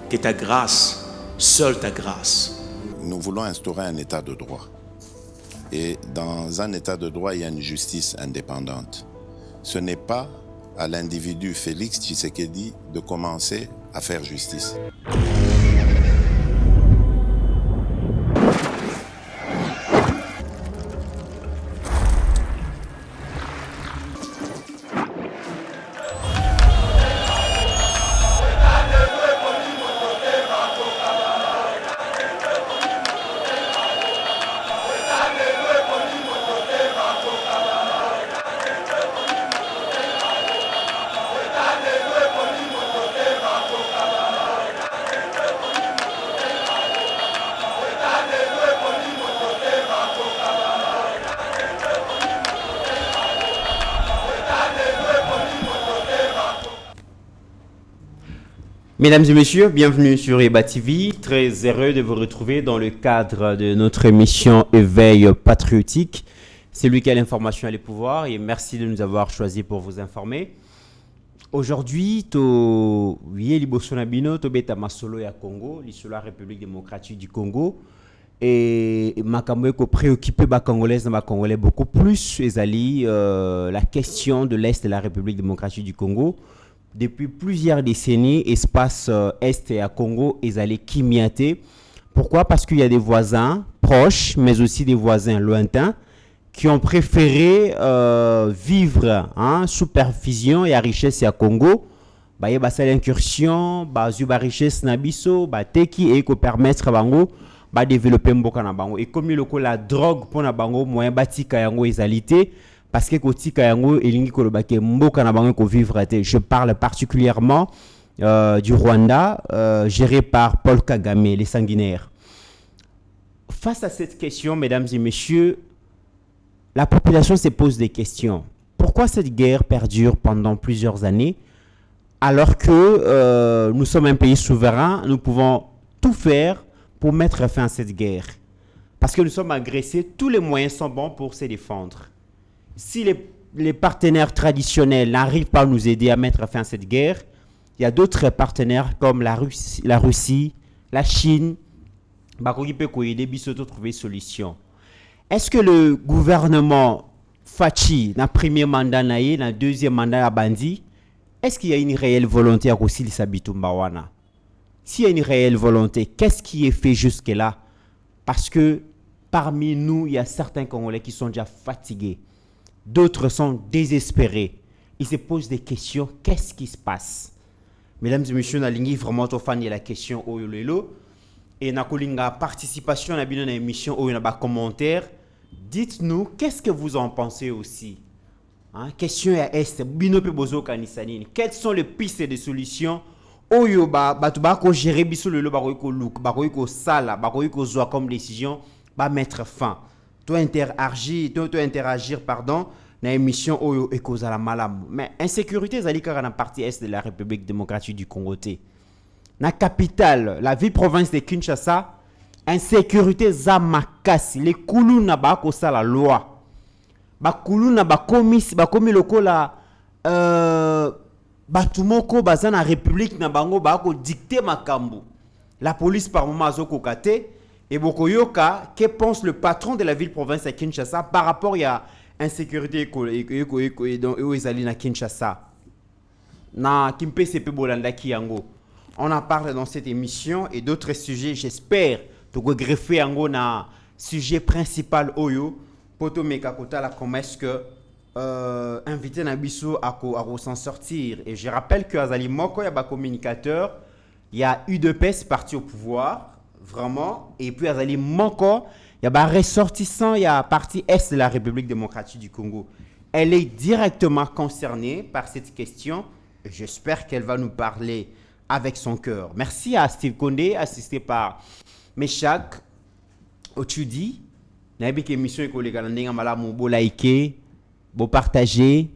que ta grâce, seule ta grâce. Nous voulons instaurer un état de droit. Et dans un état de droit, il y a une justice indépendante. Ce n'est pas à l'individu Félix Tshisekedi de commencer à faire justice. Mesdames et messieurs, bienvenue sur EBA TV. Très heureux de vous retrouver dans le cadre de notre émission Éveil patriotique. C'est lui qui a l'information et le pouvoir et merci de nous avoir choisi pour vous informer. Aujourd'hui, to wiye liboso na bino to beta masolo ya Congo, lisolo la République démocratique du Congo et makambo ko préoccupé ba congolais na ba congolais beaucoup plus ezali la question de l'est de la République démocratique du Congo. Depuis plusieurs décennies, espace Est et à Congo, ils allaient kimiater. Pourquoi? Parce qu'il y a des voisins proches, mais aussi des voisins lointains, qui ont préféré vivre sous perfusion et à richesse à Congo. Il y a une incursion, une richesse nabiso, teki et qui permettre bango de développer mboka na bango. Et comme il y a la drogue pour na bango, moyen batika yango ezalité. Parce que je parle particulièrement du Rwanda, géré par Paul Kagame, les sanguinaires. Face à cette question, mesdames et messieurs, la population se pose des questions. Pourquoi cette guerre perdure pendant plusieurs années alors que nous sommes un pays souverain, nous pouvons tout faire pour mettre fin à cette guerre? Parce que nous sommes agressés, tous les moyens sont bons pour se défendre. Si les partenaires traditionnels n'arrivent pas à nous aider à mettre fin à cette guerre, il y a d'autres partenaires comme la Russie, la Chine, qui peuvent aider à trouver une solution. Est-ce que le gouvernement Fachi, dans le premier mandat, dans le deuxième mandat, à Bandi, est-ce qu'il y a une réelle volonté à Rossili Sabitumbawana? S'il y a une réelle volonté, qu'est-ce qui est fait jusque-là? Parce que parmi nous, il y a certains Congolais qui sont déjà fatigués. D'autres sont désespérés. Ils se posent des questions. Qu'est-ce qui se passe? Mesdames et messieurs, nalingi vraiment fan de la question oyolelo et na kolinga participation na bino na émission oyo na ba commentaire. Dites-nous qu'est-ce que vous en pensez aussi. Question ya est bino pe bozo kanisani. Quelles sont les pistes de solutions oyo batu ba ko gérer biso lelo ba ko look ba ko sala ba ko zo comme décision ba mettre fin. Interagir pardon dans l'émission Oyo et cause à la malam. Mais insécurité zali kaka na partie est de la République démocratique du Congo té. Na capitale, la ville province de Kinshasa, insécurité za makasi, les koulou na ba ko sala loi. Ba koulou na ba komi lokola batumoko baza na République na bango ba ko dicter makambo. La police par moment azoko kate. Et Bokoyoka, que pense le patron de la ville-province à Kinshasa par rapport à l'insécurité à Kinshasa? Na Kimpe Sepe Bolanda Kiyango. On en parle dans cette émission et d'autres sujets. J'espère que vous greffer un sujet principal Oyo. Poto Mekakota la promesse que invité Nabiso à s'en sortir. Et je rappelle que Azali Moko, il y a un communicateur, il y a UDPS parti au pouvoir. Vraiment, et puis Azali Moko, il y a un ressortissant, il y a partie est de la République démocratique du Congo. Elle est directement concernée par cette question et j'espère qu'elle va nous parler avec son cœur. Merci à Steve Kondé, assisté par Meshak Ochudi. Naibik émission et collègues à malamu bo liker, bo partager,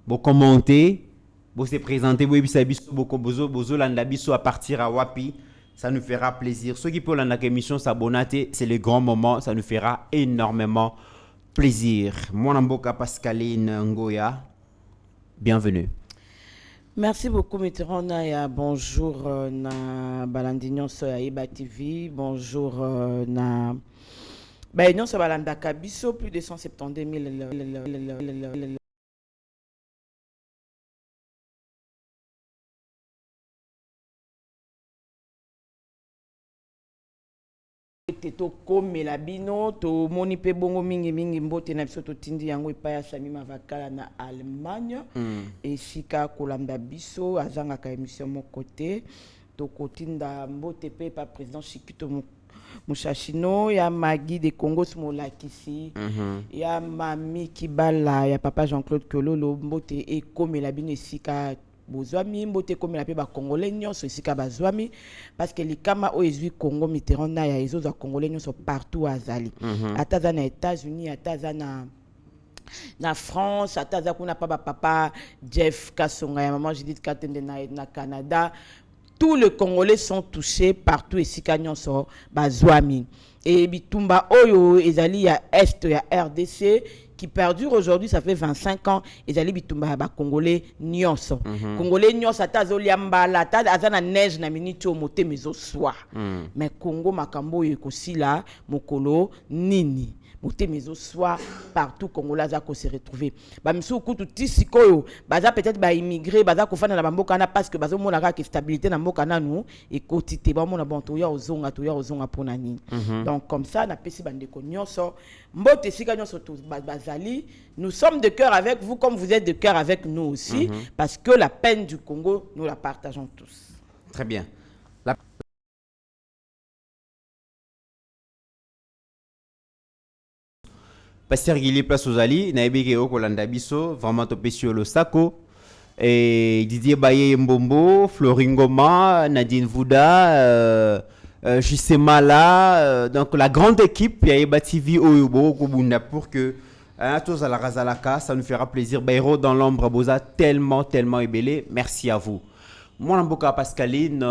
bo commenter, bo se présenter, bo ebisa biso bo bozo landa biso à partir à Wapi. Ça nous fera plaisir. Ceux qui peuvent dans l'émission s'abonner, c'est le grand moment. Ça nous fera énormément plaisir. Mon amboka Pascaline Ngoya, bienvenue. Merci beaucoup, Mitterrand. Bonjour, na Balandignon sur Aïba TV. Bonjour, na. Ben, non, ça Balanda Kabiso, plus de 170 000. tokomela bino tomoni mpe bongo mingi mbote na biso totindi yango epai ya Sami Mavakala na Allemagne esika kolanda biso azangaka émission moko te tokotinda mbote mpe pa président Chikito Mushashino ya Magui de Congo Smolakisi ya Mami Kibala ya papa Jean-Claude Kololo mbote ekomela bino esika bozwami mbote komela pe ba congolais nyonso esika bazwami parce que likama o ezwi Congo Mitterrand na ya ezo za congolais nyonso partout azali ataza na États-Unis ataza na France ataza kuna pa papa Jeff Kasonga ya maman Judith Katende na Canada. Tous les Congolais sont touchés partout esika nyonso bazwami et bitumba oyo ezali ya est ya RDC qui perdure aujourd'hui, ça fait 25 ans. Et Zali Bitumba ba Congolais nyonso. Congolais nyonso atazoli ambala, azana neige na minute au moté mezo soir. Mais Congo makambo yekosila mokolo nini. Moté mezo soir partout Congolais zako se retrouver. Ba miso kutu tisikoyo, baza peut-être ba immigré, baza ko fana na mboka na parce que bazo mona ka stabilité na mboka na nous et quotité ba mona bon to ya ozonga pona nini. Donc comme ça na pesi bande ko nyonso. Mbote sika nyonso to bazali, nous sommes de cœur avec vous comme vous êtes de cœur avec nous aussi parce que la peine du Congo nous la partageons tous. Très bien. Pasteur Guili place aux Ali, Naibeke Okolanda Biso, vraiment topé sur le Sako, et Didier Baye Mbombo, Floringoma, Nadine Vouda, Jusema là, donc la grande équipe, Yaïba TV Oyubo, Kobunda, pour que tous à la Razalaka, ça nous fera plaisir. Bayrou dans l'ombre, Boza, tellement ébélé. Merci à vous. Moi, Namboka Pascaline,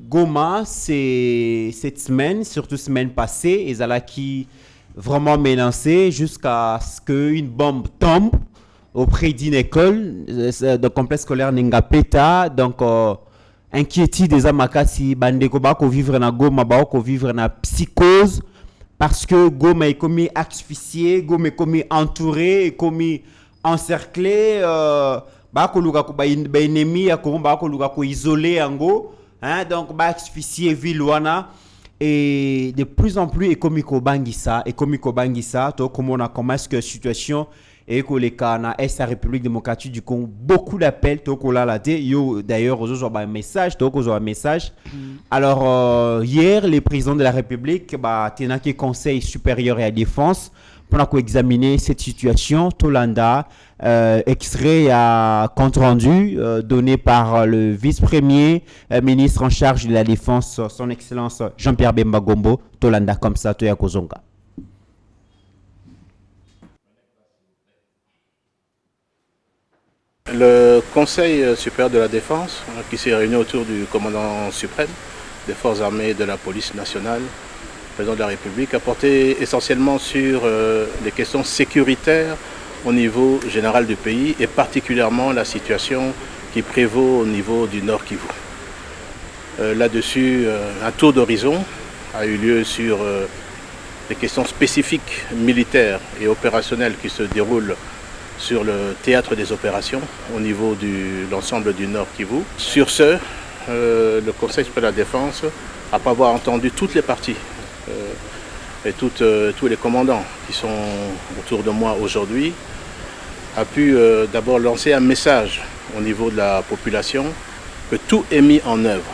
Goma, c'est cette semaine, surtout semaine passée, et Zalaki vraiment menacé jusqu'à ce qu'une bombe tombe auprès d'une école de complexe scolaire Ningapeta. Donc, inquiétude des Amakasi, Bandeko Bako vivre na Goma, Bako vivre na psychose, parce que Goma est commis asphyxié, Goma est commis entouré, est commis encerclé, Bako Lugako ba ennemi, Bako Lugako isolé en go, donc ba asphyxié Vilwana. Et de plus en plus, et comme Bangissa, to comment est-ce que la situation est que les Kana est la République démocratique du Congo, beaucoup d'appels, to kola la té, yo d'ailleurs aux un message, to un message. Alors hier, les présidents de la République, tenaki Conseil supérieur et à défense pour examiner cette situation. Tolanda, extrait à compte rendu donné par le vice-premier ministre en charge de la défense, son excellence Jean-Pierre Bemba Gombo. Tolanda comme ça, Toya Kozonga. Le Conseil supérieur de la défense, qui s'est réuni autour du commandant suprême des forces armées et de la police nationale, président de la République, a porté essentiellement sur les questions sécuritaires au niveau général du pays et particulièrement la situation qui prévaut au niveau du Nord Kivu. Là-dessus, un tour d'horizon a eu lieu sur les questions spécifiques militaires et opérationnelles qui se déroulent sur le théâtre des opérations au niveau de l'ensemble du Nord Kivu. Sur ce, le Conseil supérieur de la défense, après avoir entendu toutes les parties et tous les commandants qui sont autour de moi aujourd'hui, a pu d'abord lancer un message au niveau de la population que tout est mis en œuvre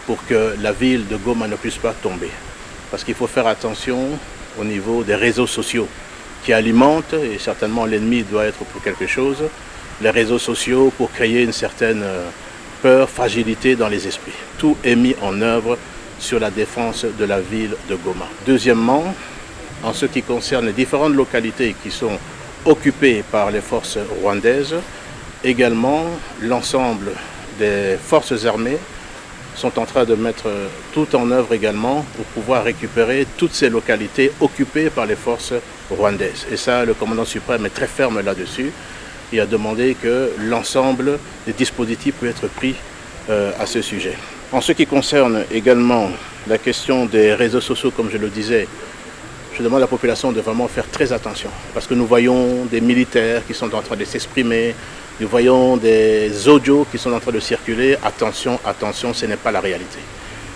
pour que la ville de Goma ne puisse pas tomber. Parce qu'il faut faire attention au niveau des réseaux sociaux qui alimentent, et certainement l'ennemi doit être pour quelque chose, les réseaux sociaux pour créer une certaine peur, fragilité dans les esprits. Tout est mis en œuvre sur la défense de la ville de Goma. Deuxièmement, en ce qui concerne les différentes localités qui sont occupées par les forces rwandaises, également l'ensemble des forces armées sont en train de mettre tout en œuvre également pour pouvoir récupérer toutes ces localités occupées par les forces rwandaises. Et ça, le commandant suprême est très ferme là-dessus. et a demandé que l'ensemble des dispositifs puissent être pris à ce sujet. En ce qui concerne également la question des réseaux sociaux, comme je le disais, je demande à la population de vraiment faire très attention parce que nous voyons des militaires qui sont en train de s'exprimer, nous voyons des audios qui sont en train de circuler. Attention, attention, ce n'est pas la réalité.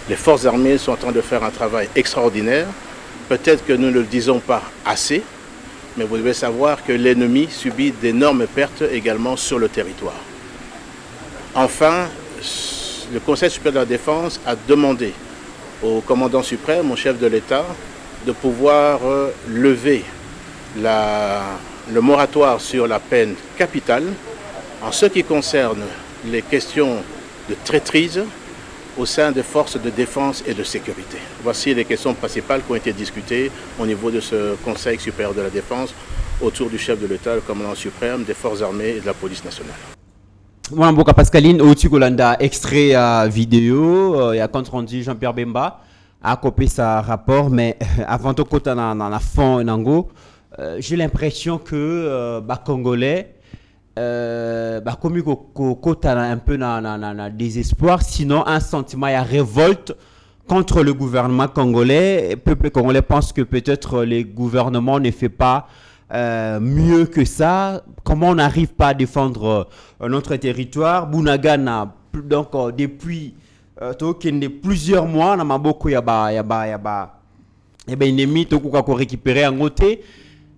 Les forces armées sont en train de faire un travail extraordinaire. Peut-être que nous ne le disons pas assez, mais vous devez savoir que l'ennemi subit d'énormes pertes également sur le territoire. Enfin, le Conseil supérieur de la Défense a demandé au commandant suprême, au chef de l'État, de pouvoir lever le moratoire sur la peine capitale en ce qui concerne les questions de traîtrise au sein des forces de défense et de sécurité. Voici les questions principales qui ont été discutées au niveau de ce Conseil supérieur de la Défense autour du chef de l'État, le commandant suprême des forces armées et de la police nationale. Moi, Mboka Pascaline, au Golanda, extrait vidéo, il y a compte rendu Jean-Pierre Bemba a copié sa rapport, mais avant tout, quand on a la fond Nango, j'ai l'impression que Congolais, comme quand on a un peu de désespoir, sinon un sentiment de révolte contre le gouvernement congolais. Le peuple congolais pense que peut-être le gouvernement ne fait pas mieux que ça. Comment on n'arrive pas à défendre notre territoire? Bunagana, donc depuis plusieurs mois, on a beaucoup ennemi qui récupéré en côté.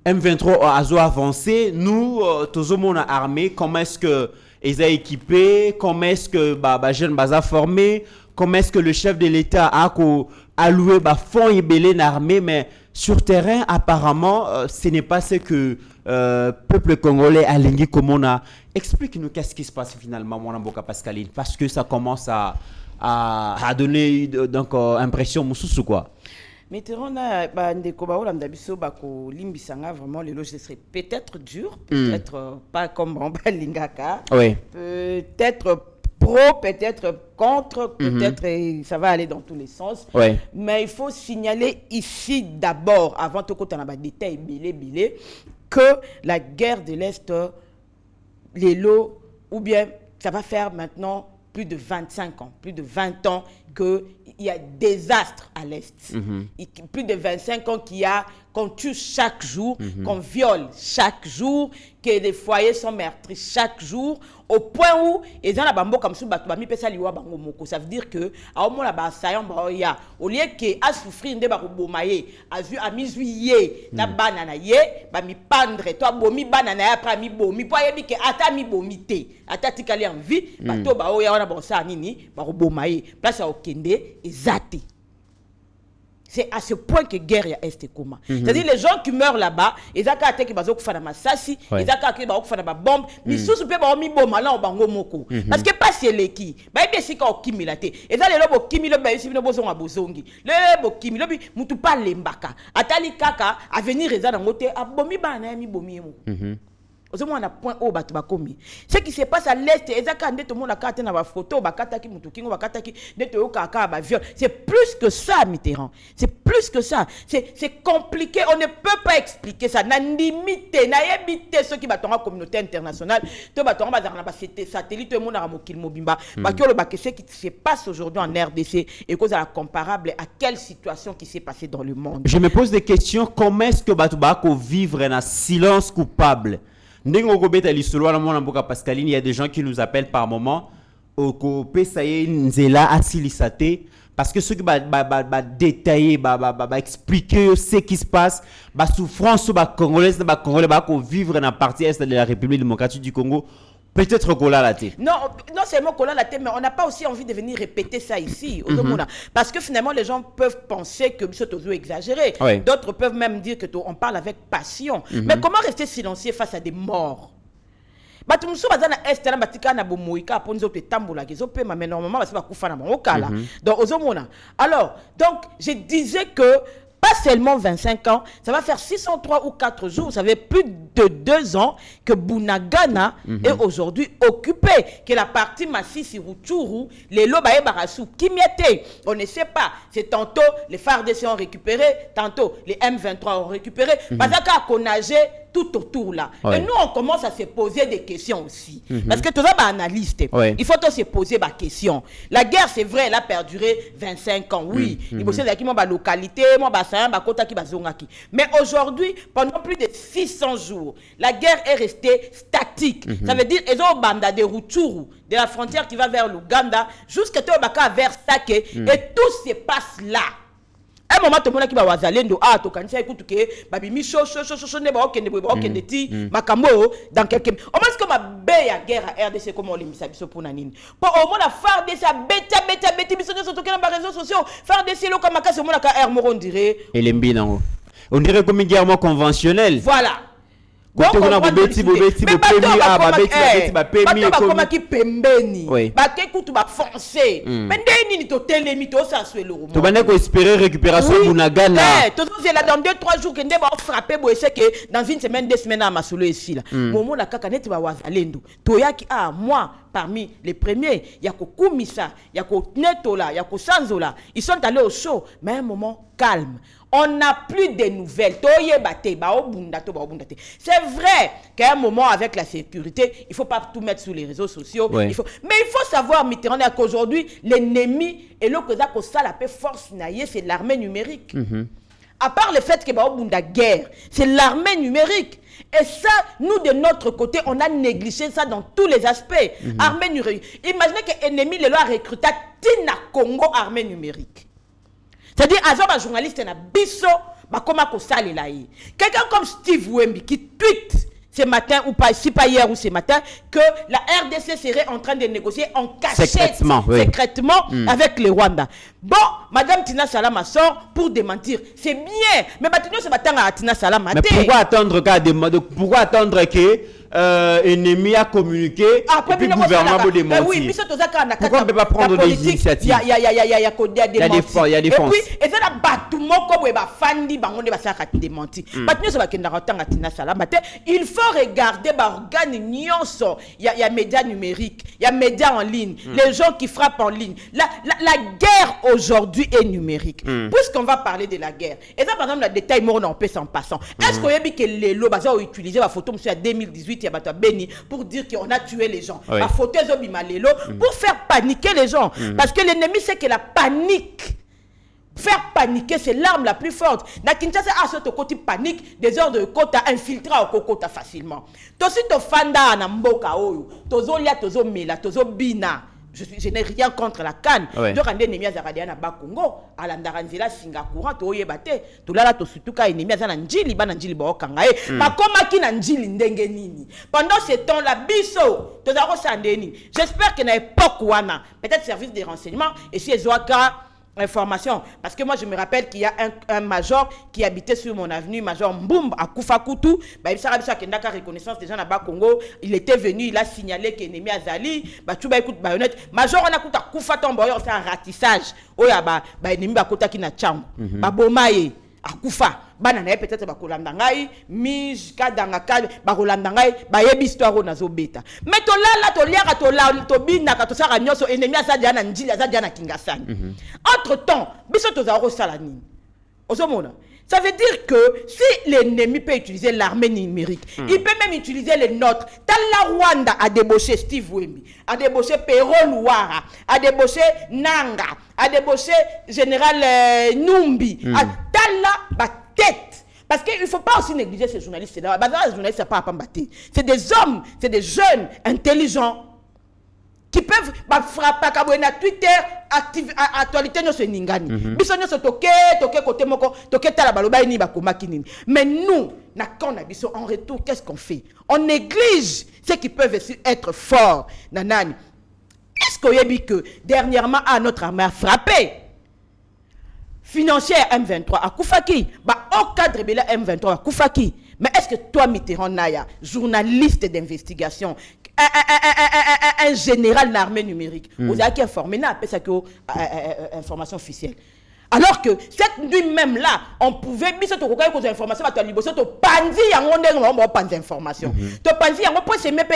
M23 a avancé. Nous, tous les armés, comment est-ce que ils sont équipés? Comment est-ce que les jeunes sont formés? Comment est-ce que le chef de l'État a alloué fonds et belé l'armée? Mais sur terrain, apparemment, ce n'est pas ce que le peuple congolais a ligné comme on a. Explique-nous qu'est-ce qui se passe finalement, mon Mboka Pascaline, parce que ça commence à donner donc impression moussous quoi. Mais ndeko baolanda biso bako limbisanga vraiment les loges serait peut-être dur, peut-être pas comme Lingaka. Oui. Peut-être pro, peut-être contre, peut-être ça va aller dans tous les sens. Oui. Mais il faut signaler ici d'abord, avant tout qu'on a des détails bilé, que la guerre de l'Est, les lots, ou bien ça va faire maintenant plus de 25 ans, plus de 20 ans qu'il y a désastre à l'Est. Plus de 25 ans qu'on tue chaque jour, qu'on viole chaque jour, que les foyers sont meurtris chaque jour, au point où ils ont la bambo comme ça, ça veut dire que au lieu que souffrir de barobomaye, a mis na banana ye, ba mi pendre, toi bomi banana après mi bomi, pour y que ata mi bomité, ata tikali en vie, bato ba oya wana bonsa nini, barobomaye, place au kende ezati. C'est à ce point que guerre ya est comment. C'est-à-dire les gens qui meurent là-bas, ils ont qu'à que bazo kufana masasi, ils ont qu'à que bazo kufana ba bombe, mais sous pe ba mi bomba là au bango moko. Parce que pas c'est les qui. Ba ebe sika o kimilate. Et ça les lobo kimilo ba isi bino bozo nga bozongi. Le bo kimilo bi mutu pa lembaka. Atali kaka à venir eza na ngote abomi ba na mi bomi emo. Au moins on a point au batu bakomi. Ce qui se passe à l'est, ezaka ndeto mona kate na ba photo bakataki mutu kingo bakataki ndeto yo kaka ba viol. C'est plus que ça Mitterrand. C'est plus que ça. C'est compliqué, on ne peut pas expliquer ça. Na limite, na yebite ceux qui batonga communauté internationale, to batonga bazana ba satellite to mona mokil mobimba. Bakio ba ce qui se passe aujourd'hui en RDC et cause à la comparable à quelle situation qui s'est passée dans le monde. Je me pose des questions, comment est-ce que batu bako vivre en silence coupable? Il y a des gens qui nous appellent par moment parce que ceux qui détailler, expliquer ce qui se passe, la souffrance congolaise, vivre dans la partie est de la République démocratique du Congo. Peut-être Kola la tête. Non seulement Kola la tête, mais on n'a pas aussi envie de venir répéter ça ici, parce que finalement les gens peuvent penser que c'est toujours exagéré. Oui. D'autres peuvent même dire que on parle avec passion. Mais comment rester silencieux face à des morts? Donc je disais que pas seulement 25 ans, ça va faire 603 ou 4 jours, ça fait plus de 2 ans que Bunagana est aujourd'hui occupé, que la partie Massissi Rutshuru, les Lobaye Barassou, Kimiete, on ne sait pas, c'est tantôt les FARDC ont récupéré, tantôt les M23 ont récupéré, parce qu'on a tout autour là. Ouais. Et nous, on commence à se poser des questions aussi. Parce que tout ça, analyste, Ouais. il faut se poser des questions. La guerre, c'est vrai, elle a perduré 25 ans. Oui, il faut dire qu'il y a une localité, mais aujourd'hui, pendant plus de 600 jours, la guerre est restée statique. Ça veut dire qu'ils ont banda de Rutshuru, de la frontière qui va vers l'Ouganda, jusqu'à vers Sake, et tout se passe là. Un moment, tout le monde qui va wazalendo, ah, to kanisa écoute que, babi mi cho ne ba okende ti, makambo dans quelques. Au moins que ma belle guerre à RDC comme on les misabiso pour nanine. Pour au moins la phare de sa bêta biso de surtout dans les réseaux sociaux, phare de ces locaux makasi au moins la air moron dirait. Et les mbinango. On dirait comme une guerre moins conventionnelle. Voilà. Côté on a bobeti pemi ah babeti pemi comme qui pembeni. Oui. Ba ke kutu ba foncé. Mais ndeni ni to telemi to ça soit le roman. To bana ko espérer récupération Bunagana. To c'est là dans 2-3 jours que ndé ba frapper bo c'est que dans une semaine 2 semaines à masolo ici là. Momo la kaka net ba wazalendo. To yaki ah moi parmi les premiers, il y a Kumisa, il y a Netola, il y a Sanzola. Ils sont allés au show, mais à un moment calme. On n'a plus de nouvelles. C'est vrai qu'à un moment, avec la sécurité, il ne faut pas tout mettre sur les réseaux sociaux. Ouais. Mais il faut savoir, Mitterrand, qu'aujourd'hui, l'ennemi et le la paix force c'est l'armée numérique. À part le fait que la guerre, c'est l'armée numérique. Et ça, nous, de notre côté, on a négligé ça dans tous les aspects. Armée numérique. Imaginez que l'ennemi le a recruté Tina Congo armée numérique. C'est-à-dire, à un journaliste, il a biso, quelqu'un comme Steve Wemby qui tweet ce matin, ou pas, si pas hier ou ce matin, que la RDC serait en train de négocier en cachette, secrètement avec le Rwanda. Bon, Madame Tina Salama sort pour démentir. C'est bien, mais maintenant, c'est matin à Tina Salama. Mais pourquoi attendre que ennemi a communiqué et puis le gouvernement peut démentir? Oui, pourquoi on ne peut pas prendre des initiatives? Il y a des défenses. Et puis, et ça, il faut regarder il y a médias numériques, il y a médias en ligne, les gens qui frappent en ligne. La guerre aujourd'hui est numérique. Puisqu'on va parler de la guerre, et ça, par exemple, le détail, on peut s'en passant. Est-ce qu'on a dit que les lots ont utilisé la photo en 2018 pour dire qu'on a tué les gens? La photo pour faire paniquer les gens. Parce que l'ennemi, c'est que la panique. Faire paniquer, c'est l'arme la plus forte. Na Kinshasa, à ce côté panique, des heures de quota infiltré au quota facilement. Tosi to fanda na mboka oyo, tozo lia, tozo mela, tozo bina. Je n'ai rien contre la canne. Donc, on a ennemi à Zaradiana Bakongo, à l'Andaranzila, Singapour, to yebate, to lala to sutuka ennemi à Zanjili, Bananjili Baokangae, Makomaki Nanjili Ndengenini. Pendant ce temps-là, Bisso, Tozaro Sandeni. J'espère qu'à l'époque, Wana, peut-être service des renseignements, et si Ezoaka, information. Parce que moi, je me rappelle qu'il y a un major qui habitait sur mon avenue, major Mboum, à Koufakutu. Il s'est reconnaissance des gens là-bas, Congo. Il était venu, il a signalé qu'ennemi Azali. Tu vas écouter baïonnette. Major, on a écouté à Koufaton, c'est un ratissage. Oya, ennemi Bakota qui n'a tchang. Bomaye, à Koufa. Banana peut-être bakolanda ngai mij kadanga ka bakolanda ngai ba yebi histoire na zo beta mais to lala to liaka to la to bina ka to saka nyoso ennemi asadia na njili asadia na kingasani. Entre temps biso to za ko sala nini osomona. Ça veut dire que si l'ennemi peut utiliser l'armée numérique, il peut même utiliser les nôtres. Tala Rwanda a débauché Steve Wemby, a débauché Pero Luara, a débauché Nanga, a débauché Général Numbi, a Tala tête. Parce qu'il ne faut pas aussi négliger ces journalistes. Les journalistes, pas à c'est des hommes, c'est des jeunes, intelligents, qui peuvent frapper à Twitter, actualité no se ningani. Biso se toke côté moko, toke tala baloba ni bakoma kinini. Mais nous, na quand on a biso en retour, qu'est-ce qu'on fait? On néglige ceux qui peuvent être forts. Nanani. Est-ce qu'on y a dit que dernièrement notre armée a frappé? Financière M23 à Koufaki, au cadre de la M23 à Koufaki. Mais est-ce que toi, Mitterrand Naya, journaliste d'investigation, un général de l'armée numérique, vous avez informé, appelé ça que information officielle. Alors que cette nuit même là, on pouvait bien se recueillir des informations, tu as libéré, tu panzi, on a pas d'informations. Tu panzi, on peut se mettre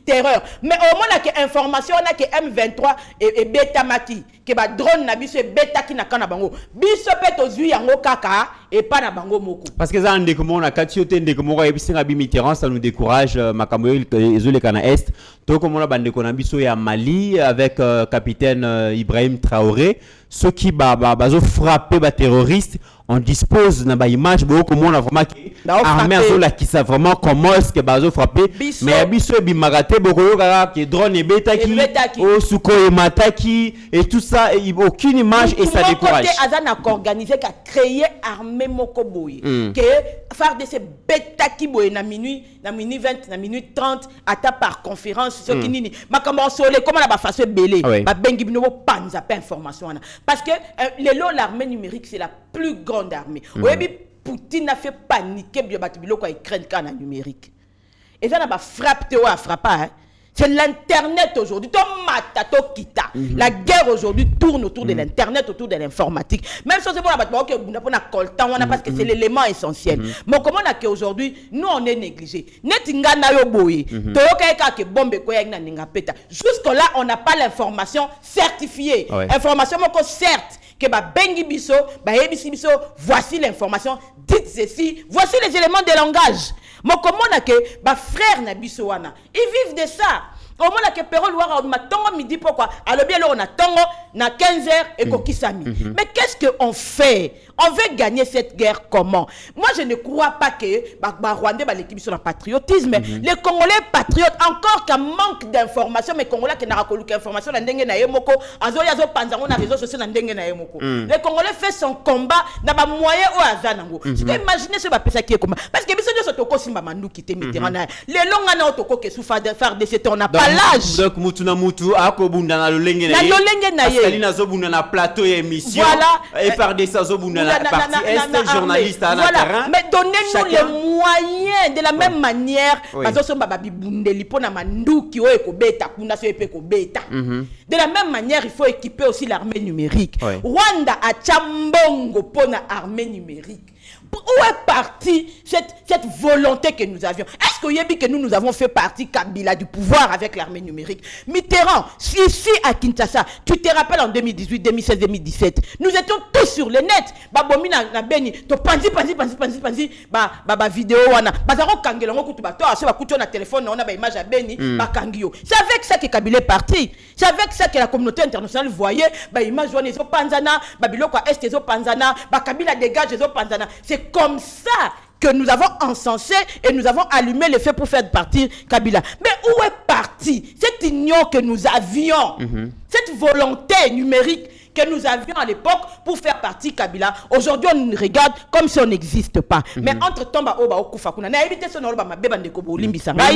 terreur. Mais au moins, il y a information, on a que M23 et Beta Maki, que drone na biso beta qui na kana bango. Biso peto zui yango kaka et pas na bango moko. Parce que ça on comme on a katiote ndeko moko ebisinga bi Mitterrand, ça nous décourage makambo ezole kana est. To comme on a bande ko na biso ya Mali avec capitaine Ibrahim Traoré, ceux qui bazo frapper ba terroristes, on dispose na ba image beaucoup comme on a vraiment armée azola qui sait vraiment comment est-ce que bazo frapper, mais biso bi magate beaucoup que drone et betaki au suko et mataki et tout ça, aucune image et ça décourage. Azana organisé qu'a créé armée moko boy que faire de ces betaki boy na minuit 20 na minuit 30 ata par conférence ce qui nini makambo solé comment la ba façon belé ba bengi bino panza pas information parce que l'armée numérique c'est la plus grande armée. Poutine a fait paniquer biloko à Ukraine quand na numérique. Et ça n'a pas frappé ou a frappé. C'est l'internet aujourd'hui. La guerre aujourd'hui tourne autour de l'internet, autour de l'informatique. Même si c'est pour la parce que c'est l'élément essentiel. Mais comment on a qu'aujourd'hui, nous on est négligés. Jusque-là, on n'a pas l'information certifiée. Information certes que bengi biso, ebisi biso, voici l'information, dites ceci, voici les éléments de langage. Mais comment on a que frère na biso wana, ils vivent de ça. Comment on a que Perol Loire ma tongo midi pourquoi? Alors bien là on a tongo na 15h et kokisami. Mais qu'est-ce que on fait? On veut gagner cette guerre comment? Moi je ne crois pas que Rwandais l'équipe sur le patriotisme. Les Congolais patriotes encore qu'un manque d'informations mais Congolais qui n'a pas eu d'informations na ndenge na yemoko azoya zo panzango na réseaux sociaux na ndenge na yemoko. Les Congolais fait son combat na ba moyen o azanango. Imaginez ce ba pesa qui est combat parce que biso de toko simba mandu qui te Mitterrand. Les longs na toko que souffre de faire de cet on n'a pas l'âge. Donc mutu na mutu akobunda na lolenge na ye. Parce que zo bunda na plateau et émission. Voilà. Et par des zo bunda na partie est journaliste à la terrain. Mais donnez-nous les moyens de la même manière. Parce que babi bundeli pona mandu ki o ekobeta kuna so epe kobeta. De la même manière, il faut équiper aussi l'armée numérique. Rwanda a chambongo pona armée numérique. Où est partie cette volonté que nous avions? Est-ce que nous avons fait partie Kabila du pouvoir avec l'armée numérique? Mitterrand, ici à Kinshasa, tu te rappelles en 2018, 2016, 2017, nous étions tous sur le net. Babomi na beni, to panzi, vidéo wana. Bazaro kangelo ngokutu ba to aso kutu na téléphone on a ba image à beni, ba kangio. C'est avec ça que Kabila est parti. C'est avec ça que la communauté internationale voyait ba image wana zo panzana, ba biloko est zo panzana, ba Kabila dégage zo panzana. C'est comme ça que nous avons encensé et nous avons allumé le feu pour faire partir Kabila. Mais où est partie cette union que nous avions, cette volonté numérique que nous avions à l'époque pour faire partie Kabila? Aujourd'hui, on nous regarde comme si on n'existe pas. Mais entre-temps, une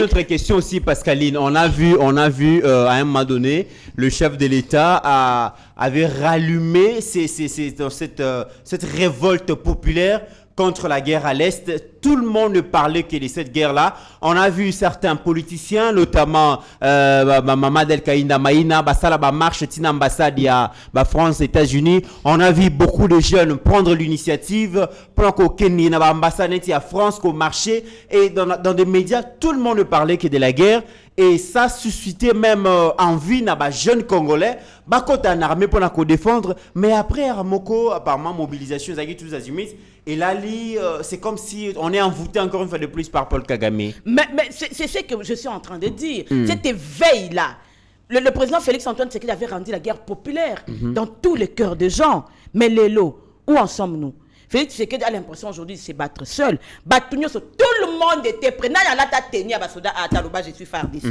autre question aussi, Pascaline. On a vu à un moment donné, le chef de l'État avait rallumé cette révolte populaire contre la guerre à l'Est. Tout le monde ne parlait que de cette guerre-là. On a vu certains politiciens, notamment Mamadou El Kaïnda Maïna, Basala marche tina ambassade à France, États-Unis. On a vu beaucoup de jeunes prendre l'initiative, prendre au Kenya, ambassade à France, qu'au marché. Et dans des médias, tout le monde ne parlait que de la guerre. Et ça suscitait même envie dans les jeunes Congolais, quand en armée pour nous défendre. Mais après, Armoko, apparemment, mobilisation, tous les azimuts. Et là, c'est comme si on est envoûté encore une fois de plus par Paul Kagame. Mais c'est ce que je suis en train de dire. Cet éveil-là. Le président Félix-Antoine Tshisekedi avait rendu la guerre populaire dans tous les cœurs des gens. Mais Lélo, où en sommes-nous? Félix Tshisekedi a l'impression aujourd'hui de se battre seul. Tout le monde était prêt. Je suis fardiste.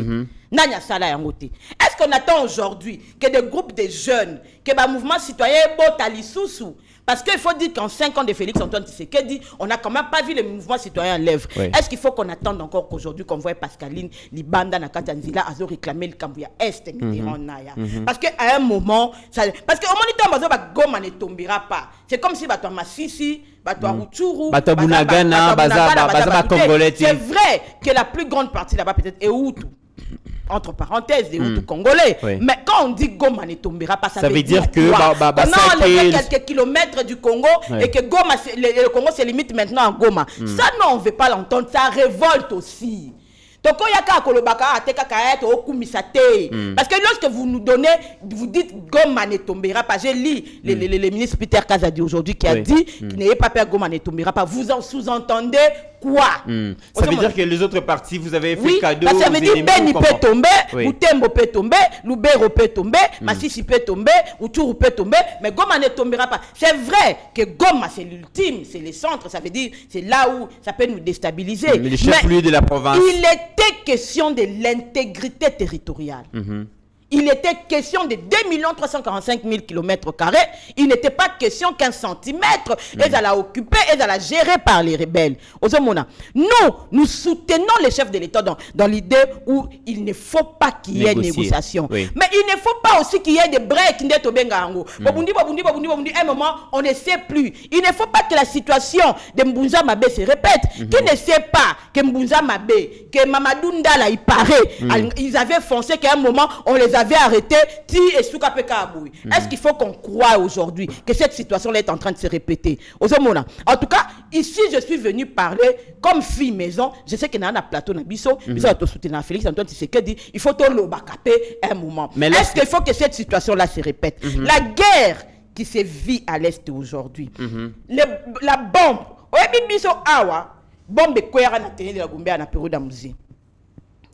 Est-ce qu'on attend aujourd'hui que des groupes de jeunes, que le mouvement citoyen parce qu'il faut dire qu'en 5 ans de Félix-Antoine Tshisekedi, on n'a quand même pas vu le mouvement citoyen en lèvres. Est-ce qu'il faut qu'on attende encore qu'aujourd'hui, qu'on voit Pascaline, Libanda, Nakatanzila, Azo réclamer le Cambouya Est, parce qu'à un moment, parce qu'au moment où Goma ne tombera pas, c'est comme si Bato Massissi, Bato Rutshuru, Bato Bunagana, Baza Congolais. C'est vrai que la plus grande partie là-bas peut-être est Hutu. Entre parenthèses, des Hutus congolais. Mais quand on dit Goma ne tombera pas, ça veut dire que on enlevé quelques kilomètres du Congo et que Goma, le Congo se limite maintenant à Goma. Ça, non, on ne veut pas l'entendre. Ça révolte aussi. Toko yaka kolobaka ateka kaet okumisa te. Parce que lorsque vous nous donnez, vous dites Goma ne tombera pas. J'ai lu le ministre Peter Kazadi aujourd'hui qui a dit qu'il n'ayez pas peur Goma ne tombera pas. Vous en sous-entendez quoi? Ça veut dire que les autres partis, vous avez fait cadeau. Ça veut dire Beni peut tomber, Utembo peut tomber, Lubero peut tomber, Massissi peut tomber, Uturu peut tomber, mais Goma ne tombera pas. C'est vrai que Goma c'est l'ultime, c'est le centre, ça veut dire c'est là où ça peut nous déstabiliser. Mais le chef-lieu de la province. Il était question de l'intégrité territoriale. Il était question de 2 345 000 km². Il n'était pas question qu'un centimètre est à la occuper, est à la gérer par les rebelles. Nous soutenons les chefs de l'État dans l'idée où il ne faut pas qu'il y ait négociation. Mais il ne faut pas aussi qu'il y ait des breaks. Un moment, on ne sait plus. Il ne faut pas que la situation de Mbunza Mabé se répète. Qui ne sait pas que Mbunza Mabé, que Mamadou Ndala, il paraît, ils avaient foncé qu'à un moment, on les avait arrêtés, Ti et Souka Peka Aboui. Est-ce qu'il faut qu'on croie aujourd'hui que cette situation-là est en train de se répéter? En tout cas, ici, je suis venu parler comme fille maison. Je sais qu'il y a un plateau dans Bisso. Bisso a tout soutenu Félix Antoine Tshisekedi. Il faut tout le bacapé un moment. Est-ce qu'il faut que cette situation-là se répète? La guerre qui se vit à l'Est aujourd'hui, la bombe, Bisso Awa, bombe Kwera na télé de la Goumbé na Pérou d'Amouzi.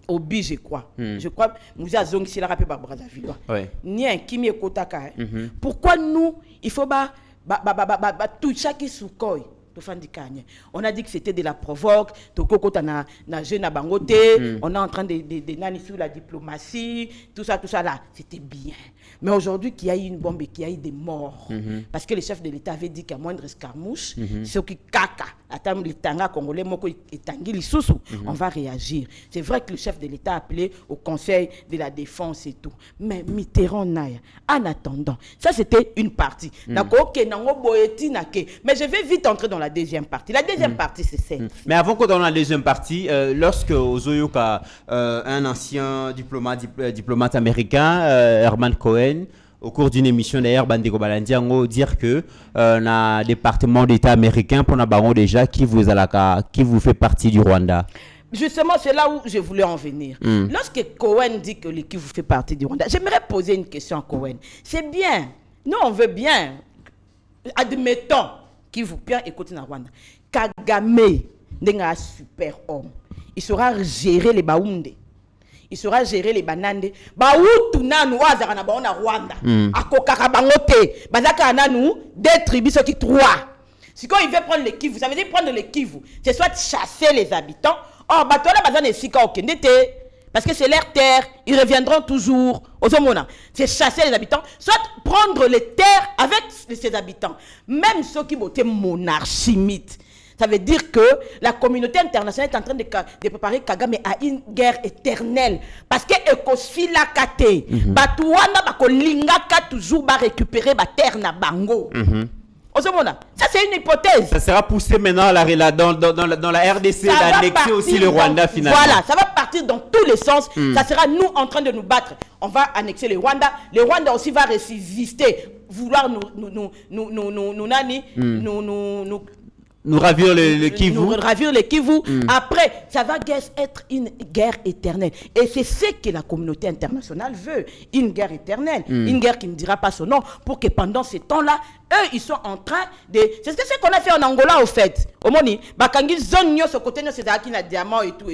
Obi, je crois. Je crois que nous avons si la rappel par Brazzaville. Ni un qui m'y kotaka. Pourquoi nous, il faut tout chaque soukoi. On a dit que c'était de la provoque, on est en train de nani sur la diplomatie, tout ça là, c'était bien. Mais aujourd'hui, qu'il y a eu une bombe et qu'il y a eu des morts, parce que le chef de l'État avait dit qu'à moindre escarmouche, ceux qui kaka, attendent les tanga congolais, on va réagir. C'est vrai que le chef de l'État a appelé au Conseil de la Défense et tout. Mais Mitterrand Naya, en attendant, ça c'était une partie. Mais je vais vite entrer dans la deuxième partie. La deuxième partie, c'est celle. Mais avant qu'on dans la deuxième partie, lorsque Ozoyoka, un ancien diplomate américain, Herman Cohen, au cours d'une émission d'ailleurs, Bandeko Balandiango, dire que le département d'État américain, pour nous déjà, qui vous fait partie du Rwanda. Justement, c'est là où je voulais en venir. Lorsque Cohen dit que le Kivu fait partie du Rwanda, j'aimerais poser une question à Cohen. C'est bien. Nous, on veut bien. Admettons qu'il vous bien écouter dans Rwanda. Kagame n'est un super homme. Il saura gérer les Baoundé. Il saura gérer les Banande. Baoutou nanu azara na baona Rwanda. Akokaka bangote. Bazaka nanu des tribus qui trois. Si quand il veut prendre les Kivu, ça veut dire prendre les Kivu. C'est soit chasser les habitants. Oh, batola bazane sika okendete. Parce que c'est leur terre, ils reviendront toujours. C'est chasser les habitants, soit prendre les terres avec ses habitants. Même ceux qui votaient monarchimite. Ça veut dire que la communauté internationale est en train de préparer Kagame à une guerre éternelle. Parce que Ekosila Kate, Batouana Bakolingaka toujours va récupérer la terre na bango. Ça, c'est une hypothèse. Ça sera poussé maintenant dans la RDC d'annexer aussi le Rwanda finalement. Voilà, ça va partir dans tous les sens. Ça sera nous en train de nous battre. On va annexer le Rwanda. Le Rwanda aussi va résister, vouloir nous ravir le Kivu. Nous ravir le Kivu. Après, ça va être une guerre éternelle. Et c'est ce que la communauté internationale veut. Une guerre éternelle. Une guerre qui ne dira pas son nom. Pour que pendant ce temps-là, eux, ils sont en train de... C'est ce qu'on a fait en Angola, au fait. Au Moni, Bakangi zone ce côté, c'est qui a diamant et tout.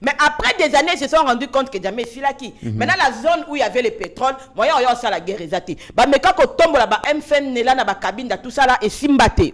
Mais après des années, ils se sont rendus compte que jamais c'est là qui. Maintenant, la zone où il y avait le pétrole, moyen, il y a ça la guerre exatée. Mais quand on tombe là-bas, MFN, là, dans la cabine, tout ça là, et Simbate.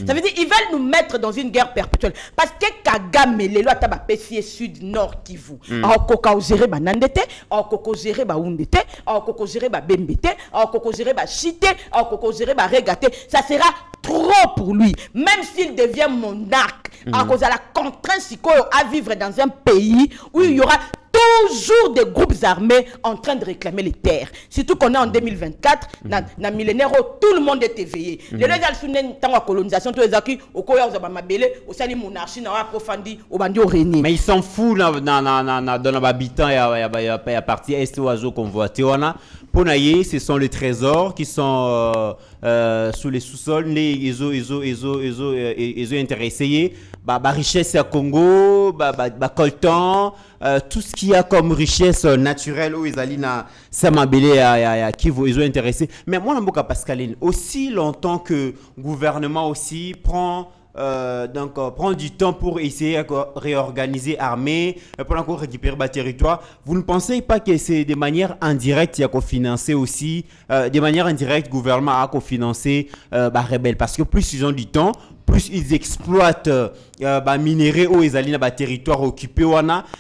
Ça veut dire ils veulent nous mettre dans une guerre perpétuelle. Parce que Kagame, les lois taba PCS Sud, Nord, Kivu. Alors, Koko géré Banandete, alors Koko géré Baoundete, alors Koko géré Bembete, alors Koko géré Chité, alors Koko géré Regaté. Ça sera trop pour lui. Même s'il devient monarque, à cause de la contrainte à vivre dans un pays où il y aura toujours des groupes armés en train de réclamer les terres. Surtout qu'on est en 2024, dans le millénaire où tout le monde est éveillé. Les gens qui sont en colonisation, tous les acquis, au Koya, aux Abamabélé, au Sali monarchie, dans approfondi, au Bandi, au Régnier. Mais ils s'en foutent dans l'habitant et à partir est oiseau convoité. Ponaye, ce sont les trésors qui sont sous les sous-sols. Ils ont intéressé. Richesse à Congo, coltan, tout ce qu'il y a comme richesse naturelle où ils allaient na Samabélé à Kivu, ils ont intéressé. Mais moi, Namboka Pascaline, aussi longtemps que le gouvernement aussi prend du temps pour essayer de réorganiser l'armée, pour encore récupérer le territoire. Vous ne pensez pas que c'est de manière indirecte qu'il y a financer aussi, de manière indirecte, le gouvernement a financé les rebelles? Parce que plus ils ont du temps, plus ils exploitent minéraux où ils allaient dans le territoire occupé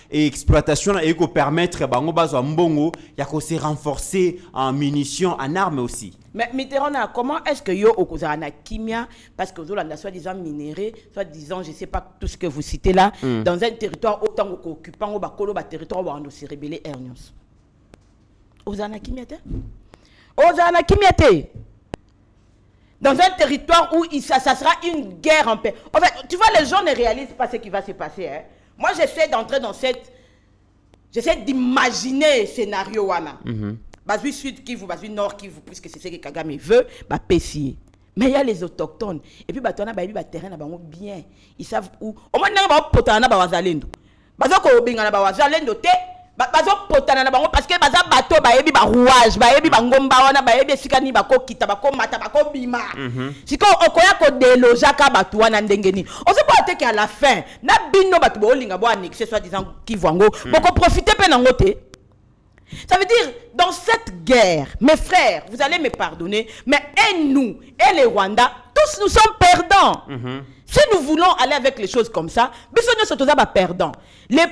et exploitation et qu'on permettre de se renforcer en munitions, en armes aussi. Mais Mitterrand, comment est-ce que yo okozana kimia parce que Zolanda soi-disant minéré, soi-disant je sais pas tout ce que vous citez là dans un territoire autant qu'occupant au bakolo ba territoire où on se rebelle Ernios. Ozana kimia dans un territoire où ça sera une guerre en paix. En fait, tu vois, les gens ne réalisent pas ce qui va se passer. Hein. Moi, j'essaie d'entrer dans j'essaie d'imaginer scénario wana. Basui Sud Kivu, Basui Nord Kivu, puisque c'est ce que Kagame veut, bah pessier. Mais il y a les autochtones. Et puis, bah, tu as un terrain bien. Ils savent où. Au moins, il y a un potana ba wazalendo. Bazo ko binga na ba wazalendo te. Bazo potana na bango parce que baza bateau ba yebi ba rouage, ba yebi ba ngomba wana ba yebi sikani ba ko kita ba ko mata ba ko bima. Siko okoya ko deloja ka batu wana ndengeni. On sait pas que à la fin, na bino batu bo linga bo annexer soit disant Kivu ngo, boko profiter pe nango te. Ça veut dire, dans cette guerre, mes frères, vous allez me pardonner, mais et nous, et les Rwandais, tous nous sommes perdants. Si nous voulons aller avec les choses comme ça, nous sommes tous perdants. Les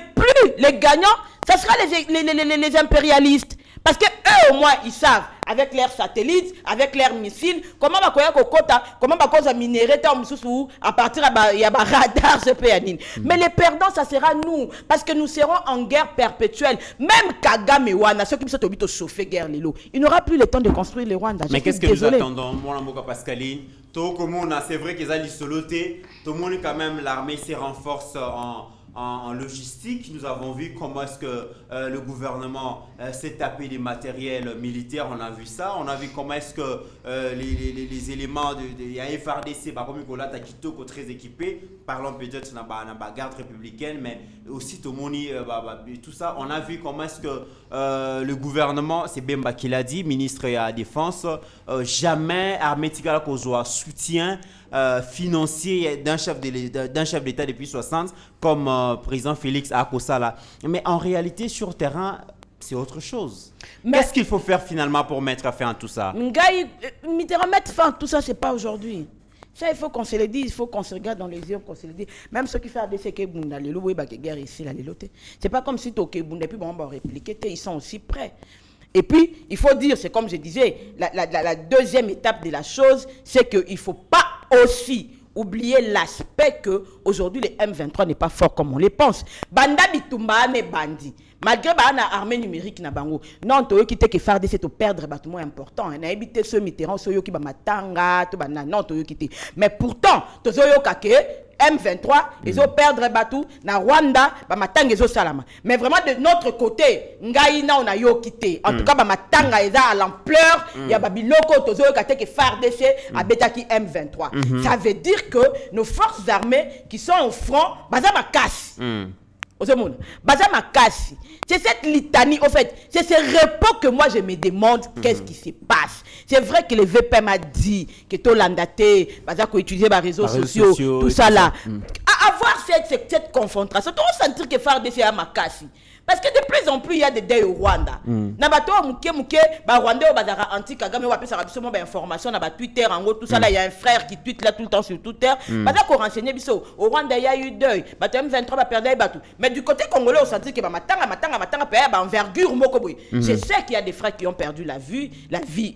gagnants, ça sera les impérialistes. Parce que eux au moins ils savent avec leurs satellites, avec leurs missiles, comment va koya kokota, comment va cause minérer à partir il y a radar ce pays. Mais les perdants ça sera nous parce que nous serons en guerre perpétuelle. Même Kagame Wana, ceux qui sont obligés de chauffer guerre lilo, il n'aura plus le temps de construire les Rwanda. Mais qu'est-ce que nous attendons, mon Amboka Pascaline? Tout comme on a, c'est vrai qu'ils ont soloté, tout le monde quand même l'armée se renforce en logistique. Nous avons vu comment est-ce que le gouvernement s'est tapé des matériels militaires. On a vu ça. On a vu comment est-ce que les éléments de la FRDC, comme Nicolas Takito, très équipés. Parlons peut-être de la garde républicaine, mais aussi tout ça. On a vu comment est-ce que le gouvernement, c'est Bemba qui l'a dit, ministre de la Défense, jamais armée Tigala Kozoa soutient financier d'un chef d'État depuis 60 comme président Félix Akosala. Mais en réalité, sur terrain, c'est autre chose. Qu'est-ce qu'il faut faire finalement pour mettre fin à tout ça? Mitterrand, mettre fin à tout ça, c'est pas aujourd'hui. Ça, il faut qu'on se le dise, il faut qu'on se regarde dans les yeux, qu'on se le dise. Même ceux qui font des séquelles, guerre ici, c'est pas comme si tu et puis on va répliquer, ils sont aussi prêts. Et puis, il faut dire, c'est comme je disais, la deuxième étape de la chose, c'est qu'il ne faut pas aussi oublier l'aspect que aujourd'hui le M23 n'est pas fort comme on le pense. Banda bitumba ne bandi. Malgré la armée numérique na bango, non to qui te que faire c'est perdre bâtiment important. On a évité ce Mitterrand so yo ki ba matanga to bana non to qui te. Mais pourtant, to zo yo kake M23 ils ont perdre bateau na Rwanda ba matanga zo salama. Mais vraiment de notre côté, ngaina on a yo quitté. En tout cas ba matanga eza à l'ampleur, ya ba biloko to zo yo kate que FARDC a betaki M23. Ça veut dire que nos forces armées qui sont au front, baza ba casse. C'est cette litanie, en fait, c'est ce repos que moi je me demande qu'est-ce qui se passe. C'est vrai que le VP m'a dit que tout l'andaté, qu'on utiliser les réseaux sociaux, tout ça là. Avoir cette confrontation, on va sentir que FARDC a ma casse. Parce que de plus en plus, il y a des deuils au Rwanda. Nabato muke Rwanda au bazara anti-Kagame ou ça absolument information na Twitter en gros tout ça là il y a un frère qui tweet là tout le temps sur Twitter. Baza ko renseigner biso au Rwanda il y a eu deuil. Bato M23 va perdre bateau. Mais du côté congolais on sentit que matanga paye envergure moko boy. Je sais qu'il y a des frères qui ont perdu la vie,